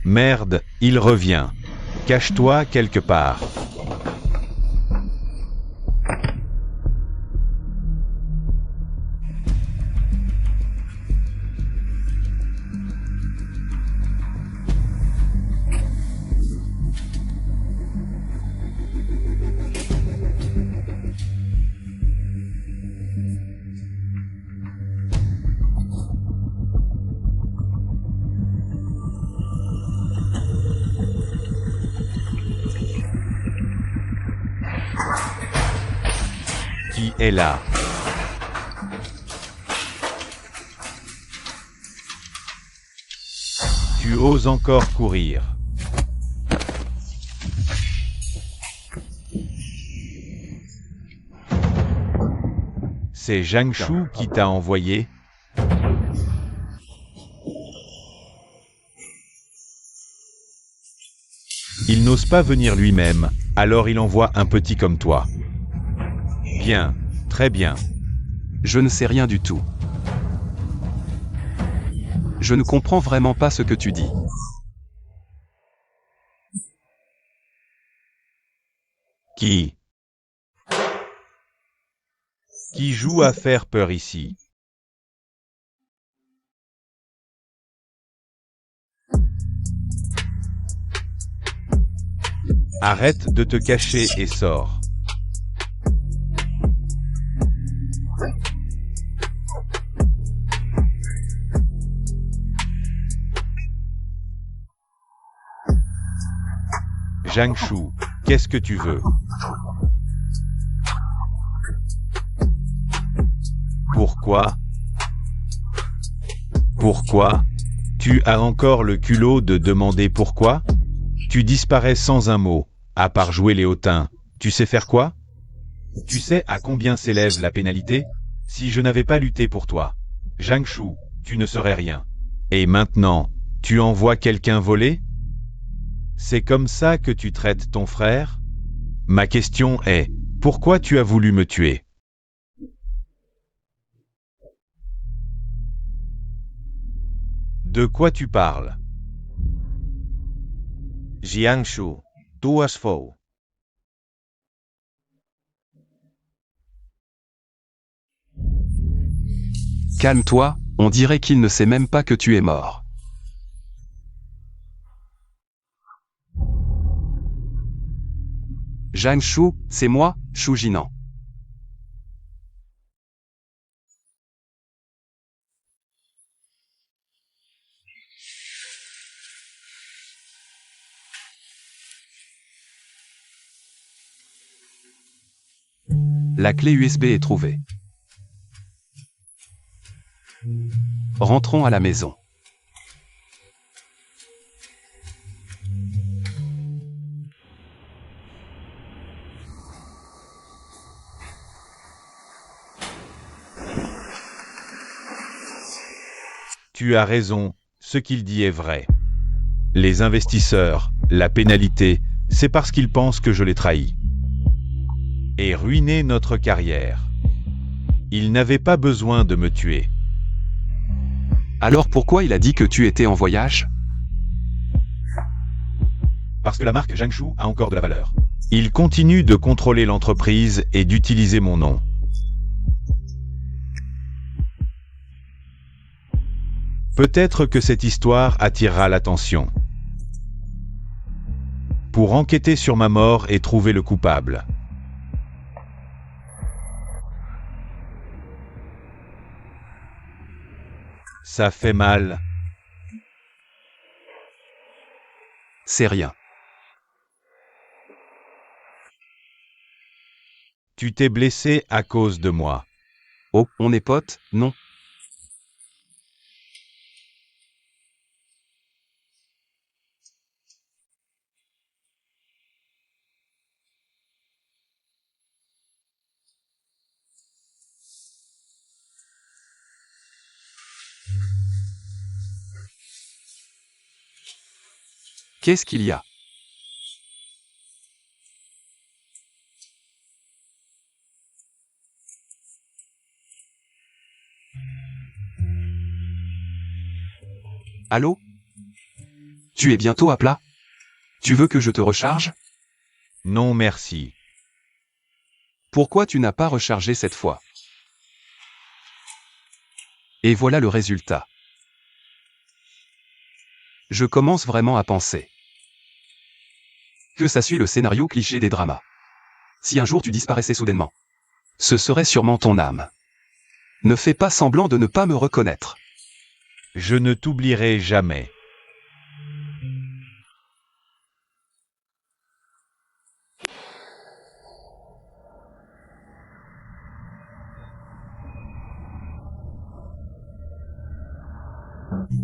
Merde, il revient. Cache-toi quelque part. Qui est là? Tu oses encore courir. C'est Zhang Shu qui t'a envoyé. Il n'ose pas venir lui-même, alors il envoie un petit comme toi. Bien, très bien. Je ne sais rien du tout. Je ne comprends vraiment pas ce que tu dis. Qui joue à faire peur ici? Arrête de te cacher et sors. Zhang Shu, qu'est-ce que tu veux? Pourquoi? Pourquoi? Tu as encore le culot de demander pourquoi? Tu disparais sans un mot, à part jouer les hautains. Tu sais faire quoi? Tu sais à combien s'élève la pénalité? Si je n'avais pas lutté pour toi, Zhang Shu, tu ne serais rien. Et maintenant, tu envoies quelqu'un voler? C'est comme ça que tu traites ton frère? Ma question est, pourquoi tu as voulu me tuer? De quoi tu parles? Jiangshu, duas fou. Calme-toi, on dirait qu'il ne sait même pas que tu es mort. Zhang Shu, c'est moi, Shu Jinan. La clé USB est trouvée. Rentrons à la maison. Tu as raison, ce qu'il dit est vrai. Les investisseurs, la pénalité, c'est parce qu'ils pensent que je les trahis. Et ruiner notre carrière. Ils n'avaient pas besoin de me tuer. Alors pourquoi il a dit que tu étais en voyage? Parce que la marque Zhang Shu a encore de la valeur. Ils continuent de contrôler l'entreprise et d'utiliser mon nom. Peut-être que cette histoire attirera l'attention. Pour enquêter sur ma mort et trouver le coupable. Ça fait mal. C'est rien. Tu t'es blessé à cause de moi. Oh, on est potes, non? Qu'est-ce qu'il y a? Allô? Tu es bientôt à plat? Tu veux que je te recharge? Non merci. Pourquoi tu n'as pas rechargé cette fois? Et voilà le résultat. Je commence vraiment à penser que ça suit le scénario cliché des dramas. Si un jour tu disparaissais soudainement, ce serait sûrement ton âme. Ne fais pas semblant de ne pas me reconnaître. Je ne t'oublierai jamais.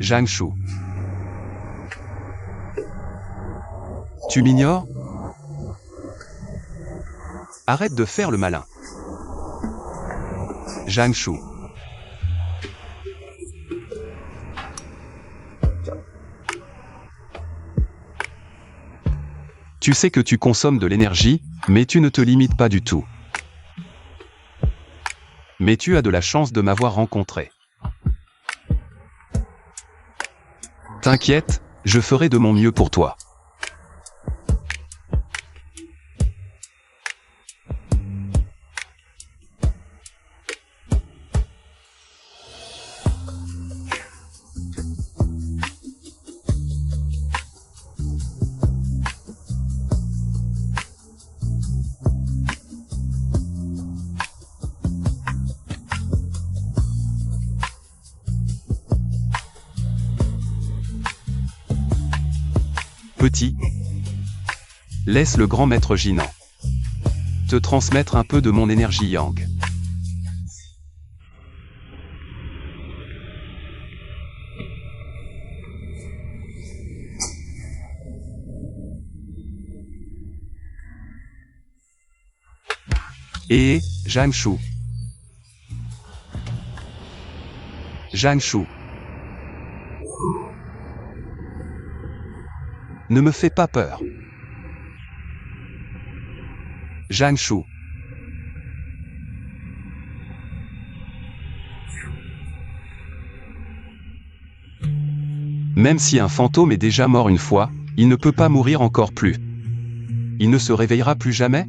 Zhang Shu. Tu m'ignores? Arrête de faire le malin. Jiangshu. Tu sais que tu consommes de l'énergie, mais tu ne te limites pas du tout. Mais tu as de la chance de m'avoir rencontré. T'inquiète, je ferai de mon mieux pour toi. Petit, laisse le grand maître Jinan te transmettre un peu de mon énergie yang. Et Jiangshu. Jiangshu. Ne me fais pas peur. Jiangshu. Même si un fantôme est déjà mort une fois, il ne peut pas mourir encore plus. Il ne se réveillera plus jamais?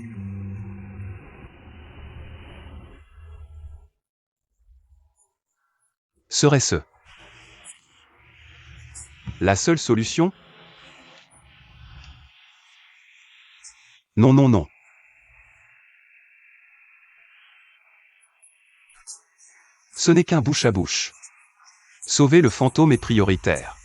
Serait-ce la seule solution? Non, non, non. Ce n'est qu'un bouche à bouche. Sauver le fantôme est prioritaire.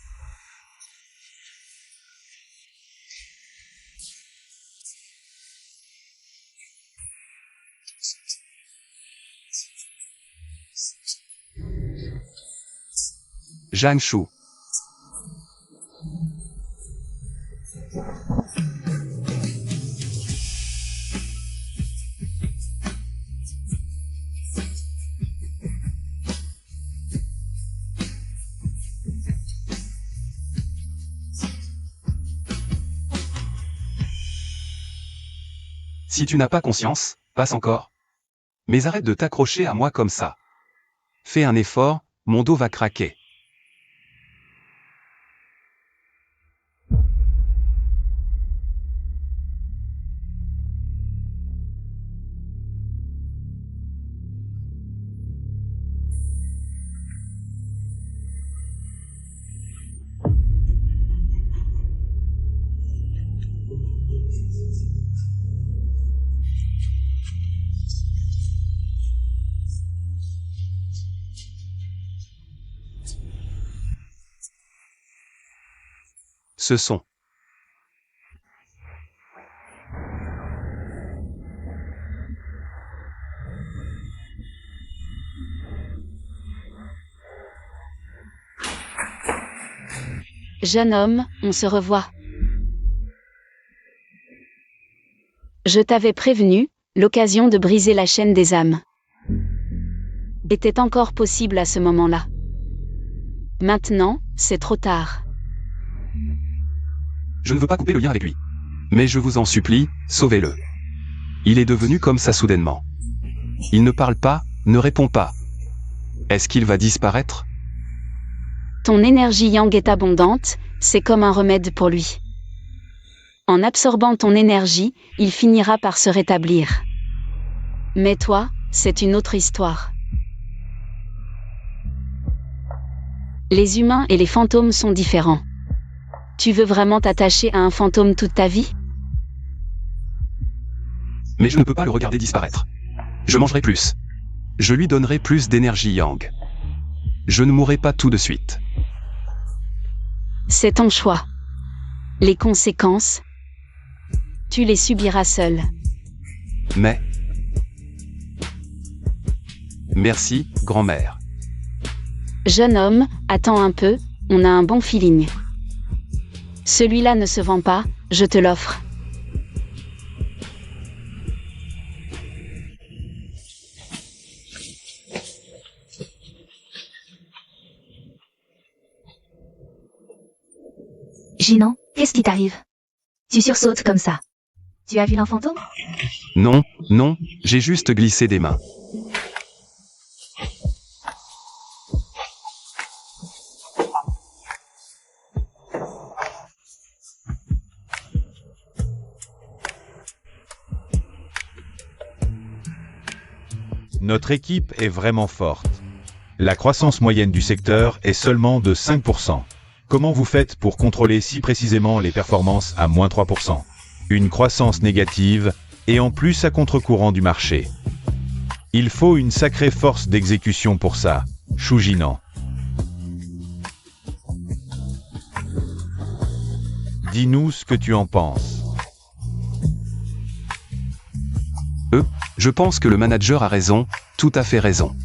Jiangshu. Si tu n'as pas conscience, passe encore. Mais arrête de t'accrocher à moi comme ça. Fais un effort, mon dos va craquer. Ce sont Jeune homme, on se revoit. Je t'avais prévenu, l'occasion de briser la chaîne des âmes était encore possible à ce moment-là. Maintenant, c'est trop tard. Je ne veux pas couper le lien avec lui. Mais je vous en supplie, sauvez-le. Il est devenu comme ça soudainement. Il ne parle pas, ne répond pas. Est-ce qu'il va disparaître? Ton énergie yang est abondante, c'est comme un remède pour lui. En absorbant ton énergie, il finira par se rétablir. Mais toi, c'est une autre histoire. Les humains et les fantômes sont différents. Tu veux vraiment t'attacher à un fantôme toute ta vie? Mais je ne peux pas le regarder disparaître. Je mangerai plus. Je lui donnerai plus d'énergie yang. Je ne mourrai pas tout de suite. C'est ton choix. Les conséquences, tu les subiras seul. Mais... Merci, grand-mère. Jeune homme, attends un peu, on a un bon feeling. Celui-là ne se vend pas, Je te l'offre. Jinan, qu'est-ce qui t'arrive? Tu sursautes comme ça. Tu as vu l'enfant fantôme? Non, non, j'ai juste glissé des mains. Notre équipe est vraiment forte. La croissance moyenne du secteur est seulement de 5%. Comment vous faites pour contrôler si précisément les performances à moins 3%? Une croissance négative, et en plus à contre-courant du marché. Il faut une sacrée force d'exécution pour ça, Shu Jinan. Dis-nous ce que tu en penses. Je pense que le manager a raison, tout à fait raison.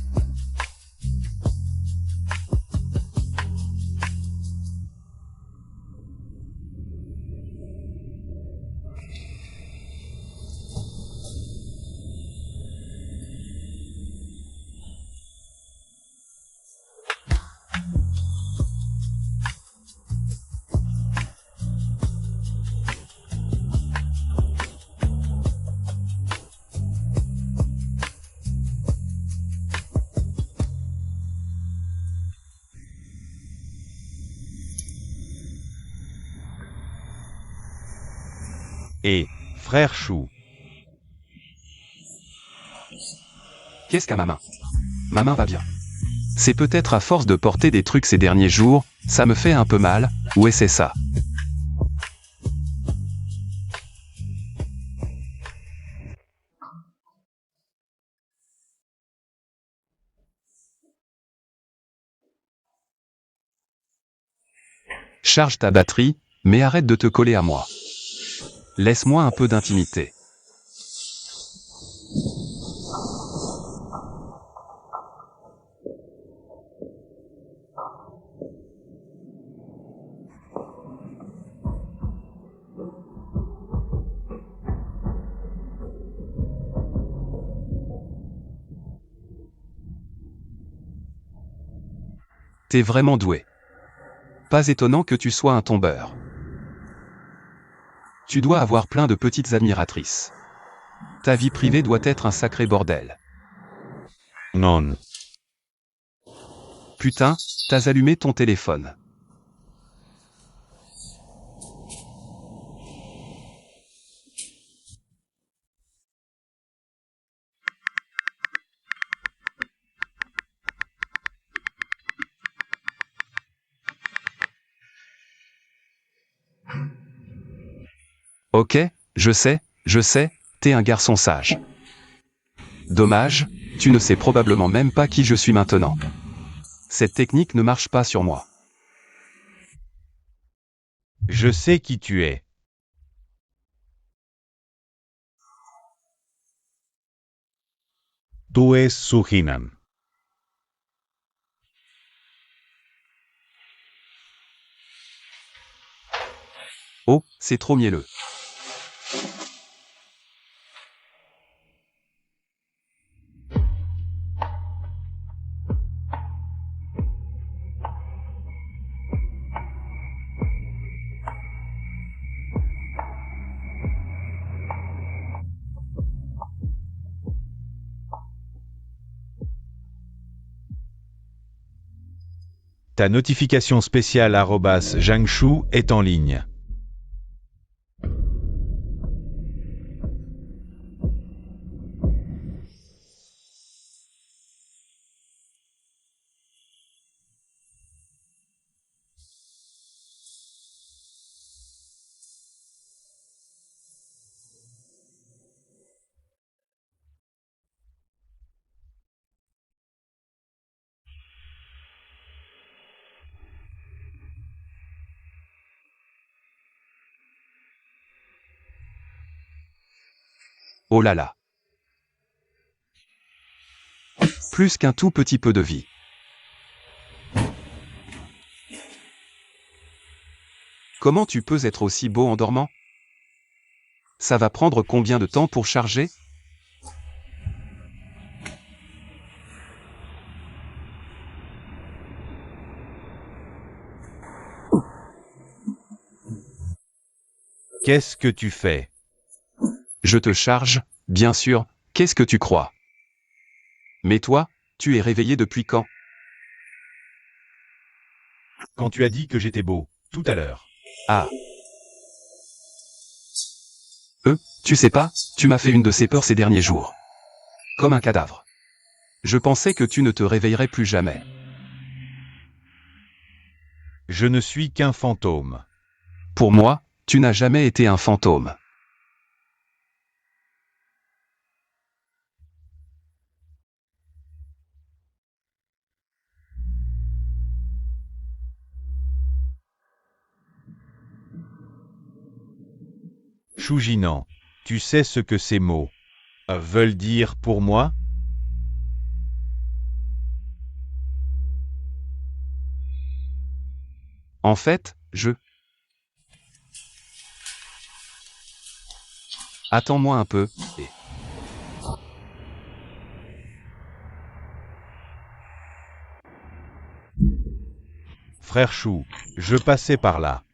Et, frère Shu, Qu'est-ce qu'a ma main? Ma main va bien. C'est peut-être à force de porter des trucs ces derniers jours, ça me fait un peu mal, ouais c'est ça. Charge ta batterie, mais arrête de te coller à moi. Laisse-moi un peu d'intimité. T'es vraiment doué. Pas étonnant que tu sois un tombeur. Tu dois avoir plein de petites admiratrices. Ta vie privée doit être un sacré bordel. non. Putain, t'as allumé ton téléphone. Ok, je sais, t'es un garçon sage. Dommage, tu ne sais probablement même pas qui je suis maintenant. Cette technique ne marche pas sur moi. Je sais qui tu es. Tu es Shu Jinan. Oh, c'est trop mielleux. Ta notification spéciale @Jiangshu est en ligne. Oh là là. Plus qu'un tout petit peu de vie. Comment tu peux être aussi beau en dormant? Ça va prendre combien de temps pour charger? Qu'est-ce que tu fais? Je te charge, bien sûr, qu'est-ce que tu crois? Mais toi, tu es réveillé depuis quand? Quand tu as dit que j'étais beau, tout à l'heure. Ah. Tu sais pas, tu m'as fait une de ces peurs ces derniers jours. Comme un cadavre. Je pensais que tu ne te réveillerais plus jamais. Je ne suis qu'un fantôme. Pour moi, tu n'as jamais été un fantôme. Choujinan, tu sais ce que ces mots veulent dire pour moi? En fait, je... Attends-moi un peu, et... Frère Chou, je passais par là.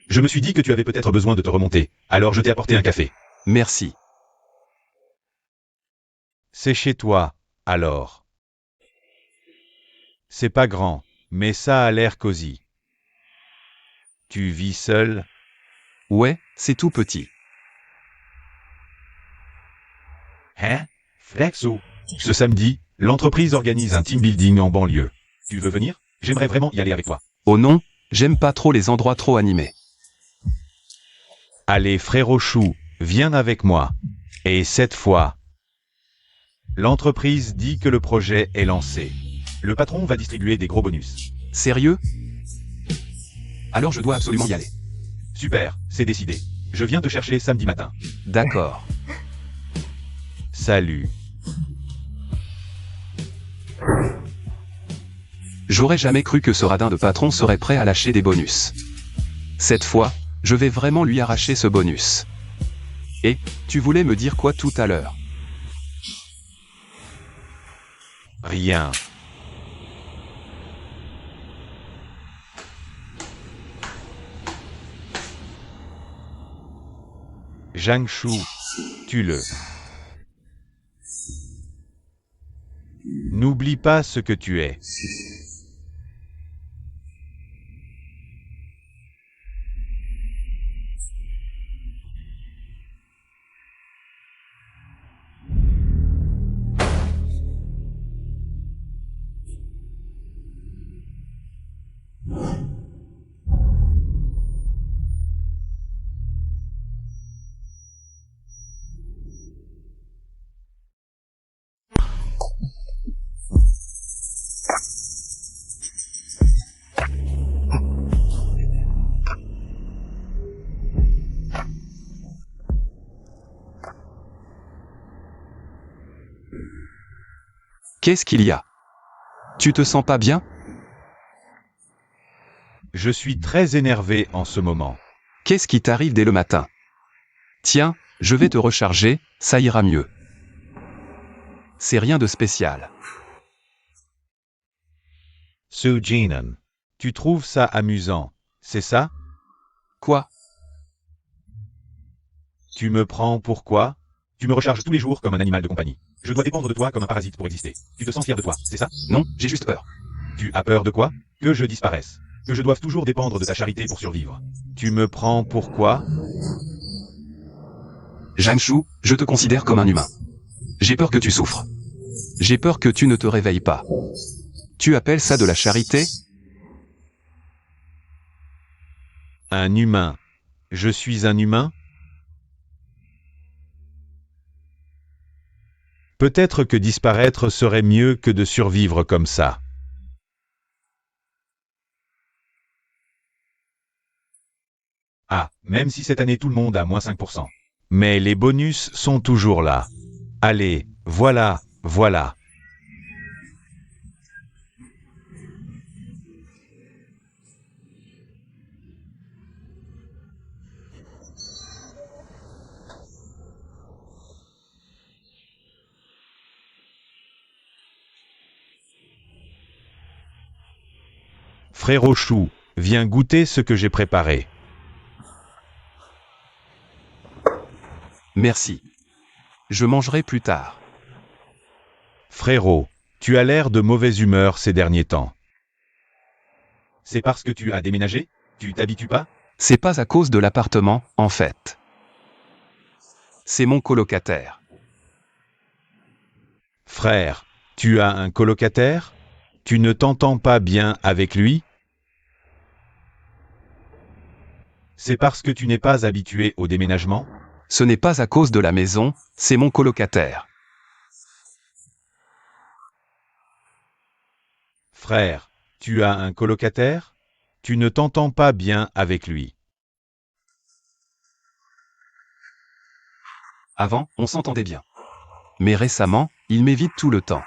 Je me suis dit que tu avais peut-être besoin de te remonter, alors je t'ai apporté un café. Merci. C'est chez toi, alors. C'est pas grand, mais ça a l'air cosy. Tu vis seul? Ouais, c'est tout petit. Hein? Flexo. Ce samedi, l'entreprise organise un team building en banlieue. Tu veux venir? J'aimerais vraiment y aller avec toi. Oh non, j'aime pas trop les endroits trop animés. Allez, frérot Chou, viens avec moi. Et cette fois, l'entreprise dit que le projet est lancé. Le patron va distribuer des gros bonus. Sérieux? Alors je dois absolument y aller. Super, c'est décidé. Je viens te chercher samedi matin. D'accord. Salut. J'aurais jamais cru que ce radin de patron serait prêt à lâcher des bonus. Cette fois, je vais vraiment lui arracher ce bonus. Et, tu voulais me dire quoi tout à l'heure? Rien. Zhang Shu, tue-le. N'oublie pas ce que tu es. Qu'est-ce qu'il y a? Tu te sens pas bien? Je suis très énervé en ce moment. Qu'est-ce qui t'arrive dès le matin? Tiens, je vais te recharger, ça ira mieux. C'est rien de spécial. Su Jinan, tu trouves ça amusant, c'est ça? Quoi? Tu me prends pour quoi? Tu me recharges tous les jours comme un animal de compagnie. Je dois dépendre de toi comme un parasite pour exister. Tu te sens fier de toi, c'est ça? Non, j'ai juste peur. Tu as peur de quoi? Que je disparaisse. Que je doive toujours dépendre de ta charité pour survivre. Tu me prends pour quoi? Zhang-Shu, je te considère comme un humain. J'ai peur que tu souffres. J'ai peur que tu ne te réveilles pas. Tu appelles ça de la charité? Un humain. Je suis un humain? Peut-être que disparaître serait mieux que de survivre comme ça. Ah, même si cette année tout le monde a moins 5%. Mais les bonus sont toujours là. Allez, voilà, voilà. Frérot Chou, viens goûter ce que j'ai préparé. Merci. Je mangerai plus tard. Frérot, tu as l'air de mauvaise humeur ces derniers temps. C'est parce que tu as déménagé? Tu t'habitues pas? C'est pas à cause de l'appartement, en fait. C'est mon colocataire. Frère, tu as un colocataire? Tu ne t'entends pas bien avec lui? C'est parce que tu n'es pas habitué au déménagement? Ce n'est pas à cause de la maison, c'est mon colocataire. Frère, tu as un colocataire? Tu ne t'entends pas bien avec lui. Avant, on s'entendait bien. Mais récemment, il m'évite tout le temps.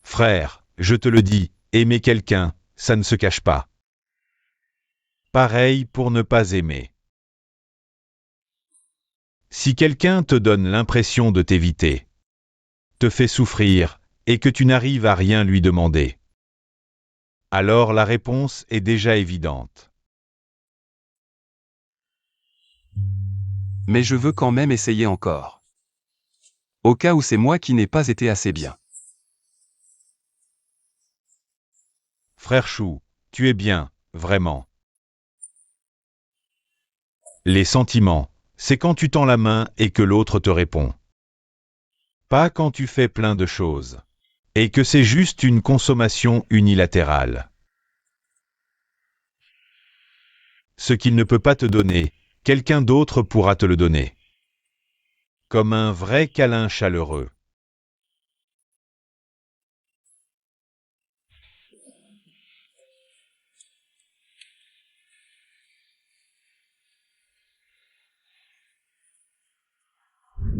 Frère, je te le dis, aimer quelqu'un, ça ne se cache pas. Pareil pour ne pas aimer. Si quelqu'un te donne l'impression de t'éviter, te fait souffrir, et que tu n'arrives à rien lui demander, alors la réponse est déjà évidente. Mais je veux quand même essayer encore. Au cas où c'est moi qui n'ai pas été assez bien. Frère Chou, tu es bien, vraiment. Les sentiments, c'est quand tu tends la main et que l'autre te répond. Pas quand tu fais plein de choses. Et que c'est juste une consommation unilatérale. Ce qu'il ne peut pas te donner, quelqu'un d'autre pourra te le donner. Comme un vrai câlin chaleureux.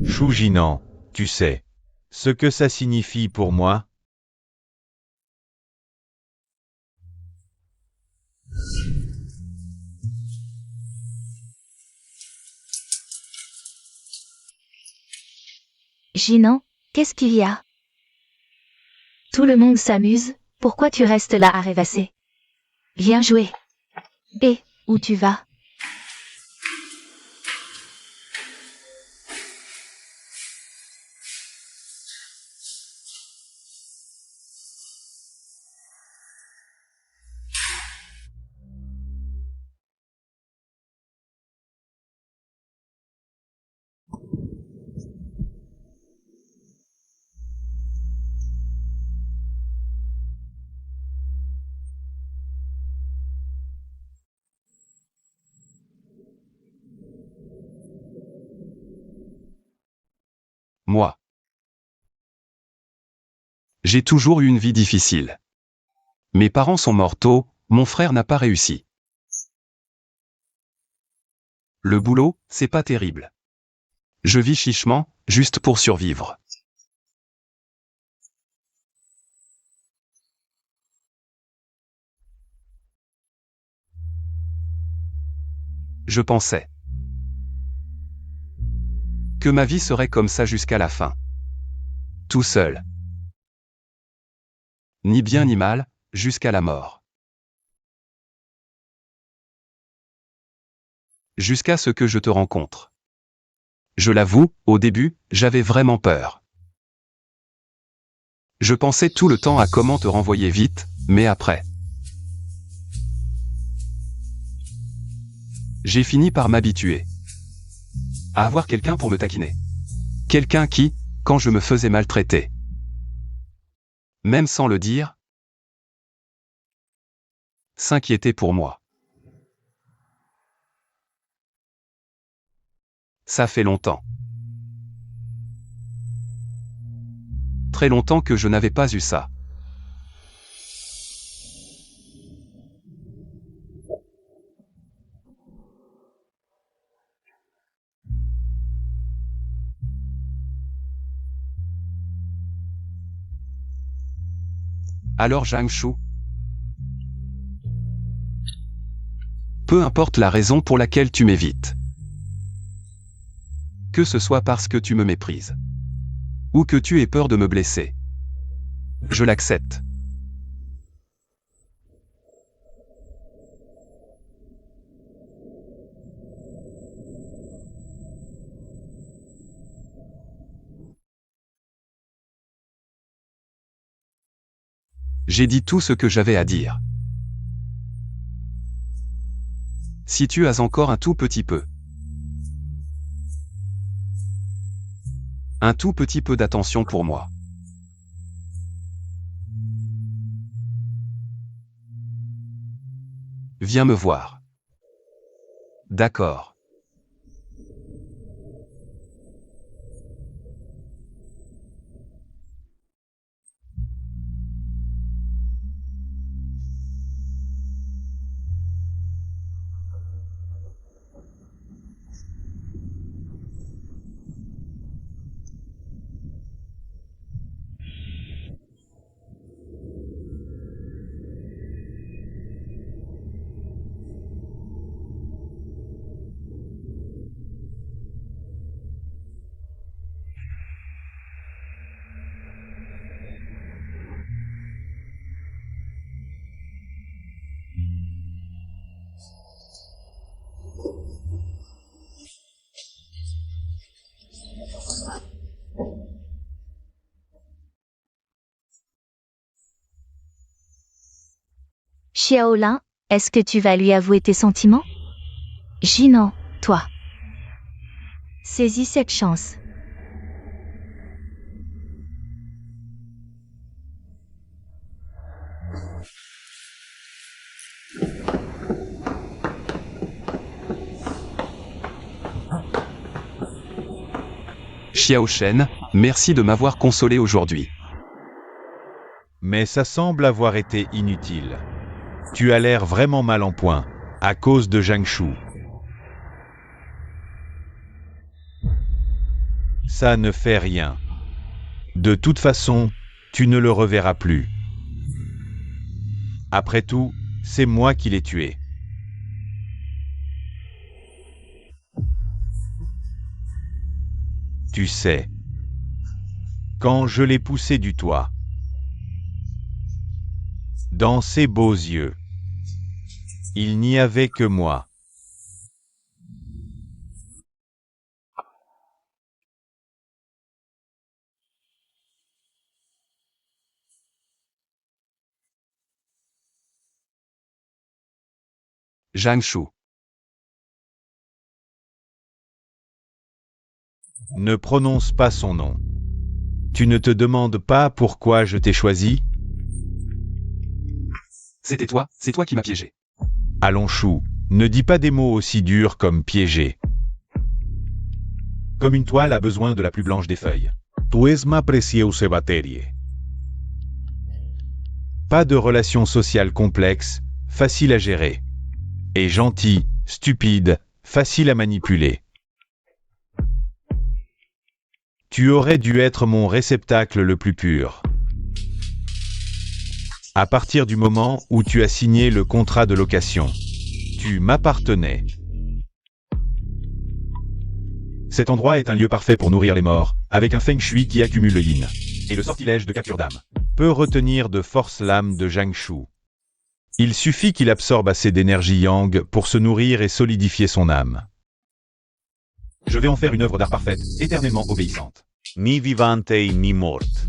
Chou Jinan, tu sais ce que ça signifie pour moi? Jinan, qu'est-ce qu'il y a? Tout le monde s'amuse, pourquoi tu restes là à rêvasser? Viens jouer. Et, où tu vas? Moi. J'ai toujours eu une vie difficile. Mes parents sont morts tôt, mon frère n'a pas réussi. Le boulot, c'est pas terrible. Je vis chichement, juste pour survivre. Je pensais que ma vie serait comme ça jusqu'à la fin. Tout seul. Ni bien ni mal, jusqu'à la mort. Jusqu'à ce que je te rencontre. Je l'avoue, au début, j'avais vraiment peur. Je pensais tout le temps à comment te renvoyer vite, mais après. J'ai fini par m'habituer à avoir quelqu'un pour me taquiner. Quelqu'un qui, quand je me faisais maltraiter, même sans le dire, s'inquiétait pour moi. Ça fait longtemps. Très longtemps que je n'avais pas eu ça. Alors Zhang Shu, peu importe la raison pour laquelle tu m'évites, que ce soit parce que tu me méprises, ou que tu aies peur de me blesser, je l'accepte. J'ai dit tout ce que j'avais à dire. Si tu as encore un tout petit peu d'attention pour moi. Viens me voir. D'accord. Xiaolin, est-ce que tu vas lui avouer tes sentiments? Jinan, toi. Saisis cette chance. Xiao Shen, merci de m'avoir consolé aujourd'hui. Mais ça semble avoir été inutile. Tu as l'air vraiment mal en point, à cause de Zhang Shu. Ça ne fait rien. De toute façon, tu ne le reverras plus. Après tout, c'est moi qui l'ai tué. Tu sais, quand je l'ai poussé du toit, dans ses beaux yeux, il n'y avait que moi. Zhang Shu. Ne prononce pas son nom. Tu ne te demandes pas pourquoi je t'ai choisi? C'était toi, c'est toi qui m'as piégé. Allons Shu, ne dis pas des mots aussi durs comme piégé. Comme une toile a besoin de la plus blanche des feuilles. Tu es ma preciosa materie. Pas de relation sociale complexe, facile à gérer. Et gentil, stupide, facile à manipuler. Tu aurais dû être mon réceptacle le plus pur. À partir du moment où tu as signé le contrat de location, tu m'appartenais. Cet endroit est un lieu parfait pour nourrir les morts, avec un feng shui qui accumule le yin. Et le sortilège de capture d'âme peut retenir de force l'âme de Zhang Shu. Il suffit qu'il absorbe assez d'énergie yang pour se nourrir et solidifier son âme. Je vais en faire une œuvre d'art parfaite, éternellement obéissante. Mi vivante mi morte.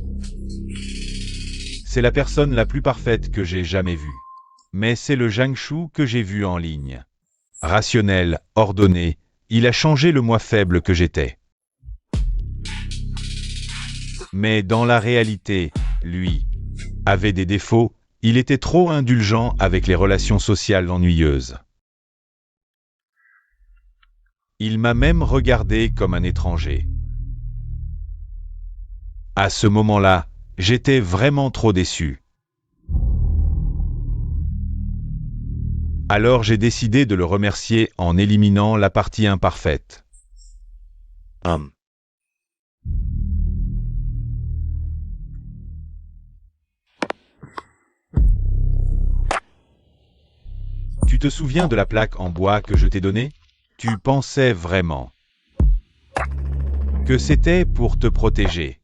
C'est la personne la plus parfaite que j'ai jamais vue. Mais c'est le Zhang Shu que j'ai vu en ligne. Rationnel, ordonné, il a changé le moi faible que j'étais. Mais dans la réalité, lui, avait des défauts, il était trop indulgent avec les relations sociales ennuyeuses. Il m'a même regardé comme un étranger. À ce moment-là, j'étais vraiment trop déçu. Alors j'ai décidé de le remercier en éliminant la partie imparfaite. Tu te souviens de la plaque en bois que je t'ai donnée? Tu pensais vraiment que c'était pour te protéger.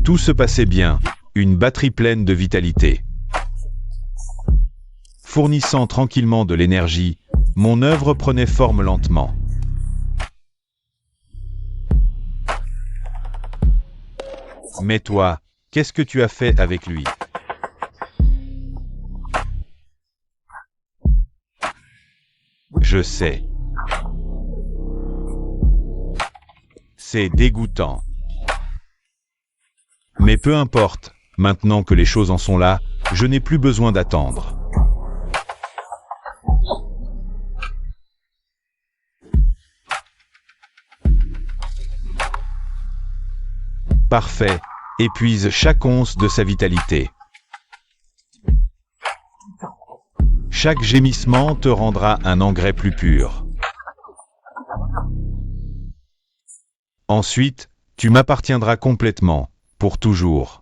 Tout se passait bien, une batterie pleine de vitalité. Fournissant tranquillement de l'énergie, mon œuvre prenait forme lentement. Mais toi, qu'est-ce que tu as fait avec lui? Je sais. C'est dégoûtant. Mais peu importe, maintenant que les choses en sont là, je n'ai plus besoin d'attendre. Parfait. Épuise chaque once de sa vitalité. Chaque gémissement te rendra un engrais plus pur. Ensuite, tu m'appartiendras complètement, pour toujours.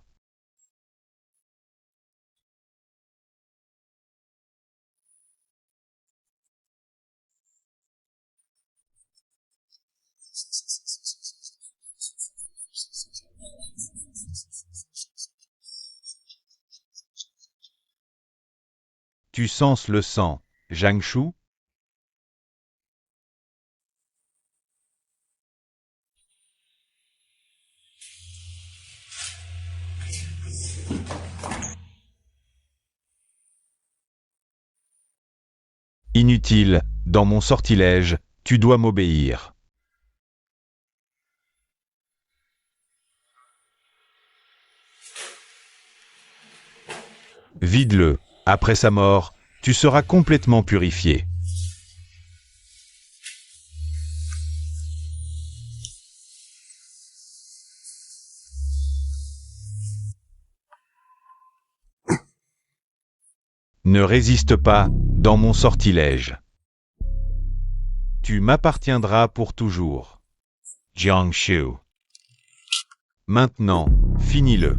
Tu senses le sang, Jiangsu? Inutile, dans mon sortilège, tu dois m'obéir. Vide-le. Après sa mort, tu seras complètement purifié. Ne résiste pas, dans mon sortilège. Tu m'appartiendras pour toujours. Jiangsu. Maintenant, finis-le.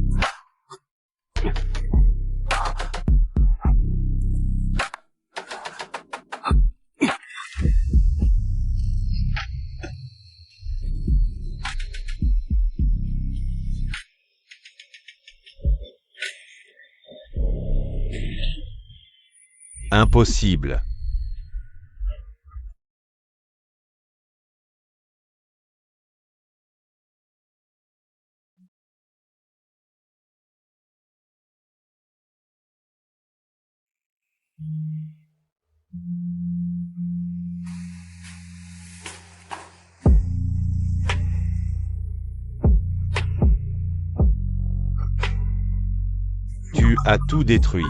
Impossible. Tu as tout détruit.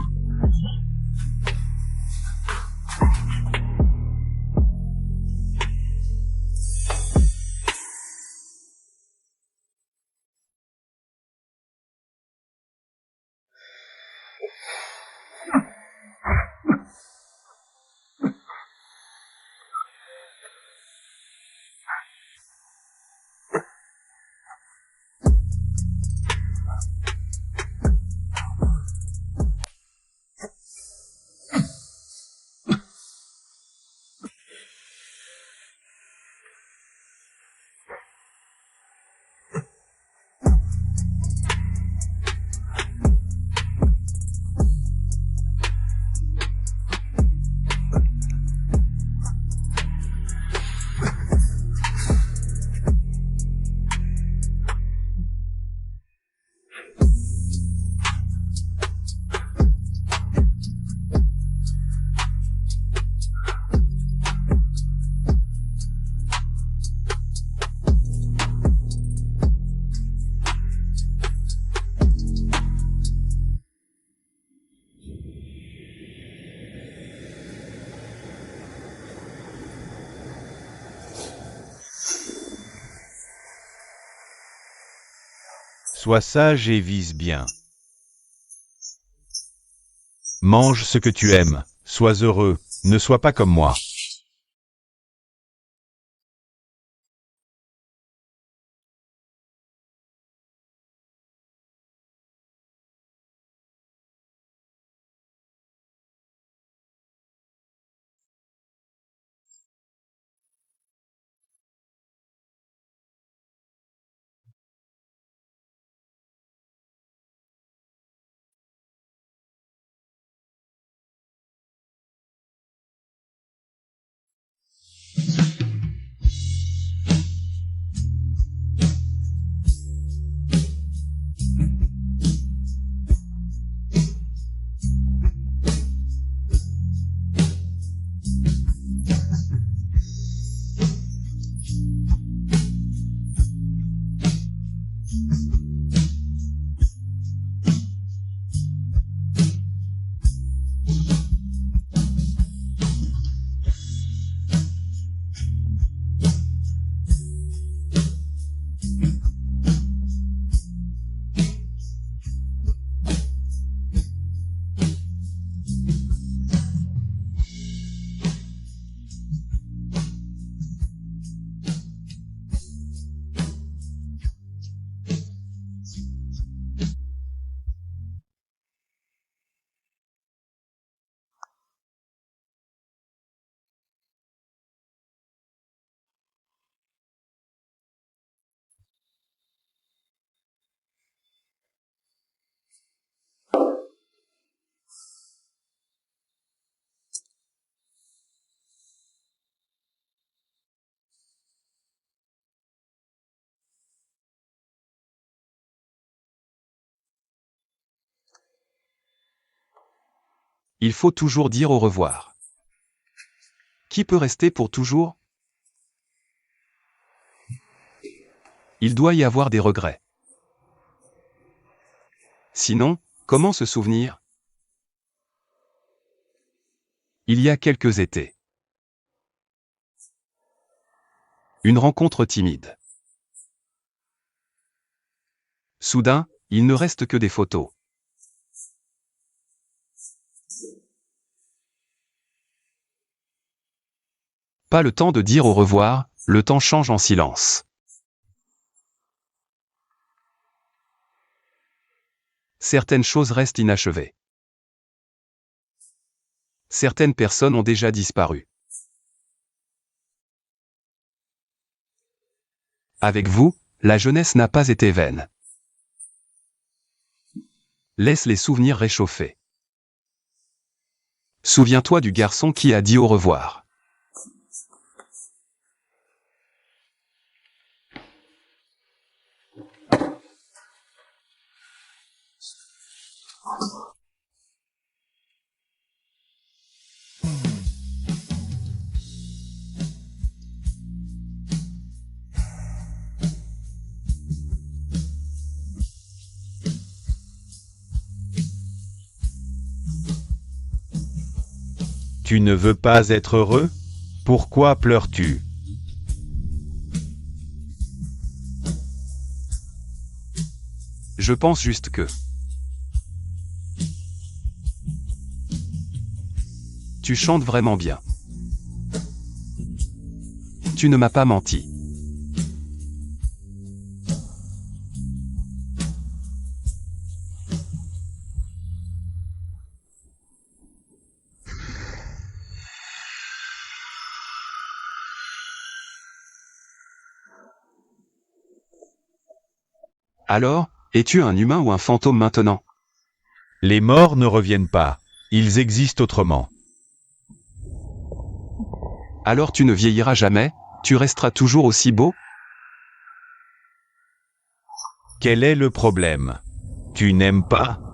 Sois sage et vise bien. Mange ce que tu aimes, sois heureux, ne sois pas comme moi. Il faut toujours dire au revoir. Qui peut rester pour toujours? Il doit y avoir des regrets. Sinon, comment se souvenir? Il y a quelques étés. Une rencontre timide. Soudain, il ne reste que des photos. Pas le temps de dire au revoir, le temps change en silence. Certaines choses restent inachevées. Certaines personnes ont déjà disparu. Avec vous, la jeunesse n'a pas été vaine. Laisse les souvenirs réchauffer. Souviens-toi du garçon qui a dit au revoir. Tu ne veux pas être heureux? Pourquoi pleures-tu? Je pense juste que... Tu chantes vraiment bien. Tu ne m'as pas menti. Alors, es-tu un humain ou un fantôme maintenant? Les morts ne reviennent pas. Ils existent autrement. Alors tu ne vieilliras jamais, tu resteras toujours aussi beau? Quel est le problème? Tu n'aimes pas?